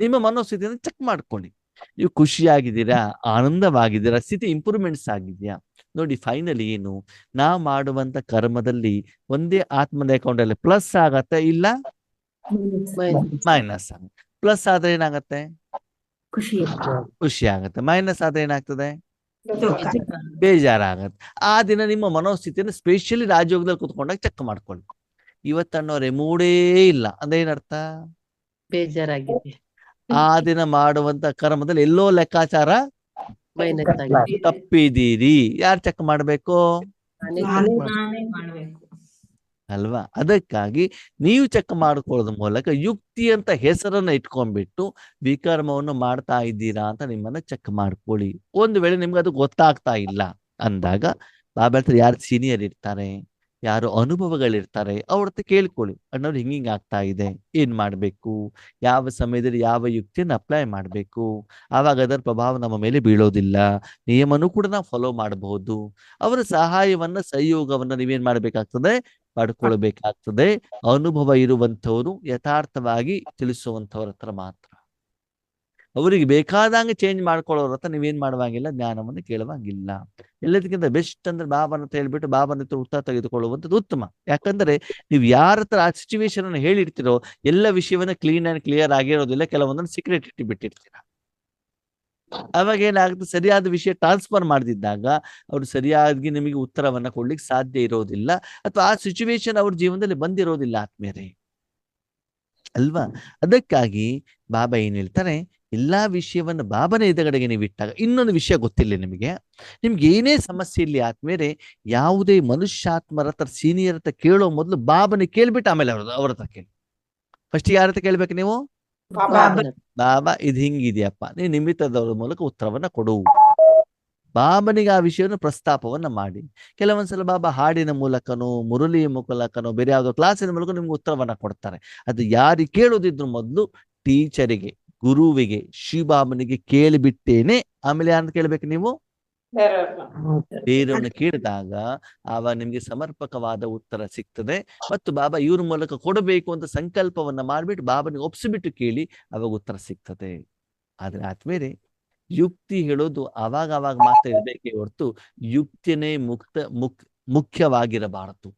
S1: ನಿಮ್ಮ ಮನೋಸ್ಥಿತಿಯನ್ನು ಚೆಕ್ ಮಾಡ್ಕೊಳ್ಳಿ. ನೀವು ಖುಷಿಯಾಗಿದ್ದೀರಾ, ಆನಂದವಾಗಿದ್ದೀರಾ, ಸ್ಥಿತಿ ಇಂಪ್ರೂವ್ಮೆಂಟ್ಸ್ ಆಗಿದ್ಯಾ ನೋಡಿ. ಫೈನಲಿ ಏನು, ನಾವು ಮಾಡುವಂತ ಕರ್ಮದಲ್ಲಿ ಒಂದೇ ಆತ್ಮದ ಅಕೌಂಟ್ ಅಲ್ಲಿ ಪ್ಲಸ್ ಆಗತ್ತೆ, ಇಲ್ಲ ಮೈನಸ್ ಆಗುತ್ತೆ. ಪ್ಲಸ್ ಆದ್ರೆ ಏನಾಗತ್ತೆ? ಖುಷಿ ಆಗತ್ತೆ. ಮೈನಸ್ ಆದ್ರೆ ಏನಾಗ್ತದೆ? ಬೇಜಾರಾಗತ್ತೆ. ಆ ದಿನ ನಿಮ್ಮ ಮನೋಸ್ಥಿತಿಯನ್ನು ಸ್ಪೆಷಲಿ ರಾಜಯೋಗದಲ್ಲಿ ಕುತ್ಕೊಂಡಾಗ ಚೆಕ್ ಮಾಡ್ಕೊಳ್ಳಿ. ಇವತ್ತನ್ನೋರೆ ಮೂಡೇ ಇಲ್ಲ ಅಂದ್ರೆ ಏನರ್ಥ?
S3: ಬೇಜಾರಾಗಿದೆ,
S1: ಆ ದಿನ ಮಾಡುವಂತ ಕರ್ಮದಲ್ಲಿ ಎಲ್ಲೋ ಲೆಕ್ಕಾಚಾರ
S3: ಮೈನಸ್ ಆಗಿದೆ.
S1: ತಪ್ಪಿದ್ದೀರಿ. ಯಾರು ಚೆಕ್ ಮಾಡ್ಬೇಕು?
S7: ನಾನೇ ಮಾಡ್ಬೇಕು.
S1: ಅಲ್ವಾ? ಅದಕ್ಕಾಗಿ ನೀವು ಚೆಕ್ ಮಾಡ್ಕೊಳ್ಳೋದ್ರ ಮೂಲಕ ಯುಕ್ತಿ ಅಂತ ಹೆಸರನ್ನ ಇಟ್ಕೊಂಡ್ಬಿಟ್ಟು ವಿಕರ್ಮವನ್ನು ಮಾಡ್ತಾ ಇದ್ದೀರಾ ಅಂತ ನಿಮ್ಮನ್ನ ಚೆಕ್ ಮಾಡ್ಕೊಳ್ಳಿ. ಒಂದು ವೇಳೆ ನಿಮ್ಗೆ ಅದು ಗೊತ್ತಾಗ್ತಾ ಇಲ್ಲ ಅಂದಾಗ ಬಾಬಾ ಹತ್ರ ಯಾರು ಸೀನಿಯರ್ ಇರ್ತಾರೆ, ಯಾರು ಅನುಭವಗಳಿರ್ತಾರೆ, ಅವ್ರ ಹತ್ರ ಕೇಳ್ಕೊಳ್ಳಿ. ಅಣ್ಣವ್ರು ಹಿಂಗಿಂಗ್ ಆಗ್ತಾ ಇದೆ, ಏನ್ ಮಾಡ್ಬೇಕು, ಯಾವ ಸಮಯದಲ್ಲಿ ಯಾವ ಯುಕ್ತಿಯನ್ನು ಅಪ್ಲೈ ಮಾಡ್ಬೇಕು, ಆವಾಗ ಅದರ ಪ್ರಭಾವ ನಮ್ಮ ಮೇಲೆ ಬೀಳೋದಿಲ್ಲ, ನಿಯಮನೂ ಕೂಡ ನಾವು ಫಾಲೋ ಮಾಡಬಹುದು. ಅವರ ಸಹಾಯವನ್ನ ಸಹಯೋಗವನ್ನ ನೀವೇನ್ ಮಾಡ್ಬೇಕಾಗ್ತದೆ? ಪಡ್ಕೊಳ್ಬೇಕಾಗ್ತದೆ. ಅನುಭವ ಇರುವಂಥವ್ರು ಯಥಾರ್ಥವಾಗಿ ತಿಳಿಸುವಂಥವ್ರ ಹತ್ರ ಮಾತ್ರ. ಅವರಿಗೆ ಬೇಕಾದಂಗೆ ಚೇಂಜ್ ಮಾಡ್ಕೊಳ್ಳೋರ ಹತ್ರ ನೀವೇನ್ ಮಾಡುವಂಗಿಲ್ಲ, ಜ್ಞಾನವನ್ನು ಕೇಳುವಂಗಿಲ್ಲ. ಎಲ್ಲದಕ್ಕಿಂತ ಬೆಸ್ಟ್ ಅಂದ್ರೆ ಬಾಬನ ಅಂತ ಹೇಳ್ಬಿಟ್ಟು ಬಾಬನ ಹತ್ರ ಉತ್ತರ ತೆಗೆದುಕೊಳ್ಳುವಂಥದ್ದು ಉತ್ತಮ. ಯಾಕಂದ್ರೆ ನೀವು ಯಾರ ಹತ್ರ ಆ ಸಿಚುವೇಶನ್ ಅನ್ನು ಹೇಳಿರ್ತೀರೋ ಎಲ್ಲ ವಿಷಯವನ್ನ ಕ್ಲೀನ್ ಅಂಡ್ ಕ್ಲಿಯರ್ ಆಗಿರೋದಿಲ್ಲ, ಕೆಲವೊಂದನ್ನು ಸೀಕ್ರೆಟ್ ಇಟ್ಟು ಬಿಟ್ಟಿರ್ತೀರ. ಅವಾಗ ಏನಾಗುತ್ತೆ, ಸರಿಯಾದ ವಿಷಯ ಟ್ರಾನ್ಸ್ಫರ್ ಮಾಡದಿದ್ದಾಗ ಅವರು ಸರಿಯಾಗಿ ನಿಮಗೆ ಉತ್ತರವನ್ನ ಕೊಡ್ಲಿಕ್ಕೆ ಸಾಧ್ಯ ಇರೋದಿಲ್ಲ, ಅಥವಾ ಆ ಸಿಚುವೇಶನ್ ಅವ್ರ ಜೀವನದಲ್ಲಿ ಬಂದಿರೋದಿಲ್ಲ ಆತ್ಮೀಯರೇ, ಅಲ್ವಾ? ಅದಕ್ಕಾಗಿ ಬಾಬಾ ಏನ್ ಹೇಳ್ತಾರೆ, ಎಲ್ಲಾ ವಿಷಯವನ್ನ ಬಾಬನ ಎದುರುಗಡೆಗೆ ನೀವು ಇಟ್ಟಾಗ, ಇನ್ನೊಂದು ವಿಷಯ ಗೊತ್ತಿಲ್ಲ ನಿಮಗೆ, ನಿಮ್ಗೆ ಏನೇ ಸಮಸ್ಯೆ ಇಲ್ಲಿ ಆದ್ಮೇಲೆ ಯಾವುದೇ ಮನುಷ್ಯಾತ್ಮರ ಹತ್ರ ಸೀನಿಯರ್ ಹತ್ರ ಕೇಳೋ ಮೊದಲು ಬಾಬನ ಕೇಳ್ಬಿಟ್ಟು ಆಮೇಲೆ ಅವ್ರ ಹತ್ರ ಕೇಳಿ. ಫಸ್ಟ್ ಯಾರ ಹತ್ರ ಕೇಳ್ಬೇಕು ನೀವು? ಬಾಬಾ ಇದು ಹಿಂಗಿದೆಯಪ್ಪ, ನೀವು ನಿಮಿತ್ತದವರ ಮೂಲಕ ಉತ್ತರವನ್ನ ಕೊಡು. ಬಾಬನಿಗೆ ಆ ವಿಷಯವನ್ನು ಪ್ರಸ್ತಾಪವನ್ನ ಮಾಡಿ. ಕೆಲವೊಂದ್ಸಲ ಬಾಬಾ ಹಾಡಿನ ಮೂಲಕನೋ ಮುರಳಿಯ ಮೂಲಕನೋ ಬೇರೆ ಯಾವುದೋ ಕ್ಲಾಸಿನ ಮೂಲಕ ನಿಮ್ಗೆ ಉತ್ತರವನ್ನ ಕೊಡ್ತಾರೆ. ಅದು ಯಾರಿಗೆ ಕೇಳೋದಿದ್ರು ಮೊದಲು ಟೀಚರಿಗೆ, ಗುರುವಿಗೆ, ಶಿವಬಾಬನಿಗೆ ಕೇಳಿಬಿಟ್ಟೇನೆ ಆಮೇಲೆ ಯಾರನ್ನ ಕೇಳ್ಬೇಕು ನೀವು? ಬೇರೆಯವ್ರನ್ನ ಕೇಳಿದಾಗ ಆವಾಗ ನಿಮ್ಗೆ ಸಮರ್ಪಕವಾದ ಉತ್ತರ ಸಿಗ್ತದೆ. ಮತ್ತು ಬಾಬಾ ಇವ್ರ ಮೂಲಕ ಕೊಡಬೇಕು ಅಂತ ಸಂಕಲ್ಪವನ್ನ ಮಾಡ್ಬಿಟ್ಟು ಬಾಬನಿಗೆ ಒಪ್ಸಿಬಿಟ್ಟು ಕೇಳಿ, ಅವಾಗ ಉತ್ತರ ಸಿಗ್ತದೆ. ಆದ್ರೆ ಆದ್ಮೇಲೆ ಯುಕ್ತಿ ಹೇಳೋದು ಅವಾಗ ಮಾತ್ರ ಇರ್ಬೇಕೇ ಹೊರತು ಯುಕ್ತಿನೇ ಮುಖ್ಯವಾಗಿರಬಾರದು.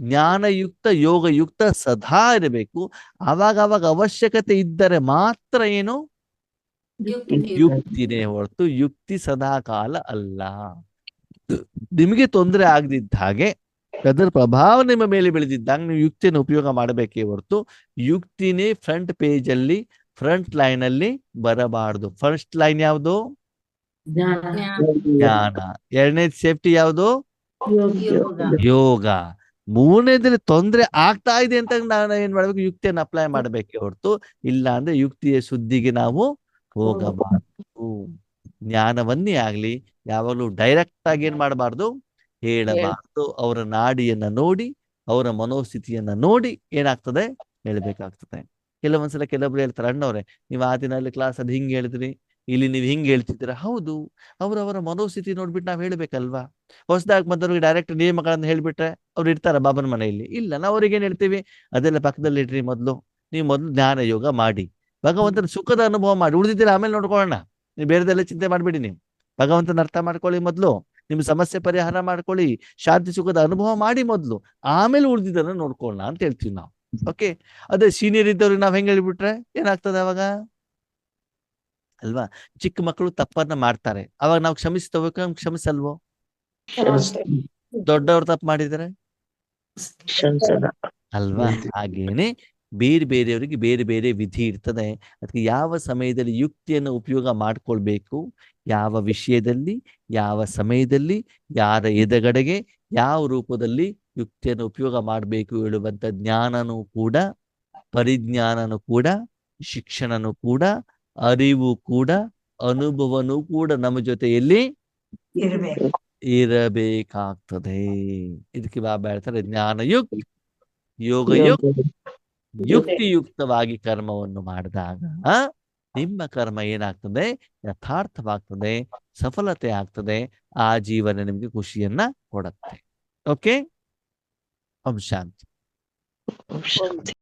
S1: ಜ್ಞಾನಯುಕ್ತ ಯೋಗಯುಕ್ತ ಸದಾ ಇರಬೇಕು. ಆವಾಗ ಅವಶ್ಯಕತೆ ಇದ್ದರೆ ಮಾತ್ರ ಏನು ಯುಕ್ತಿನೇ ಹೊರತು ಯುಕ್ತಿ ಸದಾ ಕಾಲ ಅಲ್ಲ. ನಿಮಗೆ ತೊಂದರೆ ಆಗದಿದ್ದ ಹಾಗೆ ಅದರ ಪ್ರಭಾವ ನಿಮ್ಮ ಮೇಲೆ ಬೆಳೆದಿದ್ದಾಗ ನೀವು ಯುಕ್ತಿಯನ್ನು ಉಪಯೋಗ ಮಾಡಬೇಕೇ ಹೊರತು ಯುಕ್ತಿನೇ ಫ್ರಂಟ್ ಪೇಜ್ ಅಲ್ಲಿ ಫ್ರಂಟ್ ಲೈನ್ ಅಲ್ಲಿ ಬರಬಾರದು. ಫಸ್ಟ್ ಲೈನ್ ಯಾವುದು? ಜ್ಞಾನ. ಎರಡನೇದು ಸೇಫ್ಟಿ ಯಾವುದು? ಯೋಗ. ಮೂರನೇದಲ್ಲಿ ತೊಂದರೆ ಆಗ್ತಾ ಇದೆ ಅಂತ ನಾನು ಏನ್ ಮಾಡ್ಬೇಕು? ಯುಕ್ತಿಯನ್ನು ಅಪ್ಲೈ ಮಾಡ್ಬೇಕೆ ಹೊರತು ಇಲ್ಲ ಅಂದ್ರೆ ಯುಕ್ತಿಯ ಸುದ್ದಿಗೆ ನಾವು ಹೋಗಬಾರದು. ಜ್ಞಾನವನ್ನೇ ಆಗ್ಲಿ ಯಾವಾಗಲೂ ಡೈರೆಕ್ಟ್ ಆಗಿ ಏನ್ ಮಾಡಬಾರ್ದು, ಹೇಳಬಾರ್ದು. ಅವರ ನಾಡಿಯನ್ನ ನೋಡಿ, ಅವರ ಮನೋಸ್ಥಿತಿಯನ್ನ ನೋಡಿ ಏನಾಗ್ತದೆ ಹೇಳ್ಬೇಕಾಗ್ತದೆ. ಕೆಲವೊಂದ್ಸಲ ಕೆಲವೊಬ್ರು ಹೇಳ್ತಾರೆ, ಅಣ್ಣವ್ರೆ ನೀವು ಆ ದಿನ ಅಲ್ಲಿ ಕ್ಲಾಸ್ ಅಲ್ಲಿ ಹಿಂಗ್ ಹೇಳಿದ್ರಿ, ಇಲ್ಲಿ ನೀವು ಹಿಂಗ್ ಹೇಳ್ತಿದ್ದೀರಾ. ಹೌದು, ಅವರವರ ಮನೋಸ್ಥಿತಿ ನೋಡ್ಬಿಟ್ಟು ನಾವ್ ಹೇಳ್ಬೇಕಲ್ವಾ? ಹೊಸದಾಗಿ ಬಂದವ್ರಿಗೆ ಡೈರೆಕ್ಟ್ ನಿಯಮಗಳನ್ನ ಹೇಳ್ಬಿಟ್ರೆ ಅವ್ರು ಇರ್ತಾರ ಬಾಬನ ಮನೆಯಲ್ಲಿ? ಇಲ್ಲ. ನಾವು ಅವ್ರಿಗೆ ಏನ್ ಹೇಳ್ತೀವಿ, ಅದೆಲ್ಲ ಪಕ್ಕದಲ್ಲಿ ಇಡ್ರಿ, ನೀವು ಮೊದಲು ಜ್ಞಾನ ಯೋಗ ಮಾಡಿ, ಭಗವಂತನ ಸುಖದ ಅನುಭವ ಮಾಡಿ, ಉಳಿದಿದ್ದೀರ ಆಮೇಲೆ ನೋಡ್ಕೊಳ್ಳೋಣ. ನೀವು ಬೇರೆದೆಲ್ಲ ಚಿಂತೆ ಮಾಡ್ಬೇಡಿ. ನೀವು ಭಗವಂತನ ಅರ್ಥ ಮಾಡ್ಕೊಳ್ಳಿ ಮೊದಲು, ನಿಮ್ ಸಮಸ್ಯೆ ಪರಿಹಾರ ಮಾಡ್ಕೊಳ್ಳಿ, ಶಾಂತಿ ಸುಖದ ಅನುಭವ ಮಾಡಿ ಮೊದಲು, ಆಮೇಲೆ ಉಳಿದಿದ್ದನ್ನ ನೋಡ್ಕೊಳ್ಳೋಣ ಅಂತ ಹೇಳ್ತೀವಿ ನಾವು. ಓಕೆ, ಅದೇ ಸೀನಿಯರ್ ಇದ್ದವ್ರಿಗೆ ನಾವ್ ಹೆಂಗ್ ಹೇಳ್ಬಿಟ್ರೆ ಏನಾಗ್ತದೆ ಅವಾಗ, ಅಲ್ವಾ? ಚಿಕ್ಕ ಮಕ್ಕಳು ತಪ್ಪನ್ನ ಮಾಡ್ತಾರೆ, ಅವಾಗ ನಾವು ಕ್ಷಮಿಸ್ತೇವೆ, ಕ್ಷಮಿಸಲ್ವೋ? ದೊಡ್ಡವ್ರು ತಪ್ಪು ಮಾಡಿದರೆ ಅಲ್ವಾ? ಹಾಗೇನೆ ಬೇರೆಯವರಿಗೆ ಬೇರೆ ಬೇರೆ ವಿಧಿ ಇರ್ತದೆ. ಅದಕ್ಕೆ ಯಾವ ಸಮಯದಲ್ಲಿ ಯುಕ್ತಿಯನ್ನು ಉಪಯೋಗ ಮಾಡ್ಕೊಳ್ಬೇಕು, ಯಾವ ವಿಷಯದಲ್ಲಿ, ಯಾವ ಸಮಯದಲ್ಲಿ, ಯಾರ ಎದುರುಗಡೆಗೆ, ಯಾವ ರೂಪದಲ್ಲಿ ಯುಕ್ತಿಯನ್ನು ಉಪಯೋಗ ಮಾಡಬೇಕು ಹೇಳುವಂತ ಜ್ಞಾನನೂ ಕೂಡ, ಪರಿಜ್ಞಾನನೂ ಕೂಡ, ಶಿಕ್ಷಣನೂ ಕೂಡ, ಅರಿವು ಕೂಡ, ಅನುಭವನೂ ಕೂಡ ನಮ್ಮ ಜೊತೆಯಲ್ಲಿ
S7: ಇರ್ಬೇಕು.
S1: ಇರಬೇಕಾಗ್ತದೆ. ಇದಕ್ಕೆ ಬಾಬಾ ಹೇಳ್ತಾರೆ ಜ್ಞಾನಯುಕ್ತ, ಯೋಗಯುಕ್ತ, ಯುಕ್ತಿಯುಕ್ತವಾಗಿ ಕರ್ಮವನ್ನು ಮಾಡಿದಾಗ ನಿಮ್ಮ ಕರ್ಮ ಏನಾಗ್ತದೆ, ಯಥಾರ್ಥವಾಗ್ತದೆ, ಸಫಲತೆ ಆಗ್ತದೆ, ಆ ಜೀವನ ನಿಮ್ಗೆ ಖುಷಿಯನ್ನ ಕೊಡುತ್ತೆ. ಓಕೆ, ಓಂ ಶಾಂತಿ.
S3: ಶಾಂತಿ.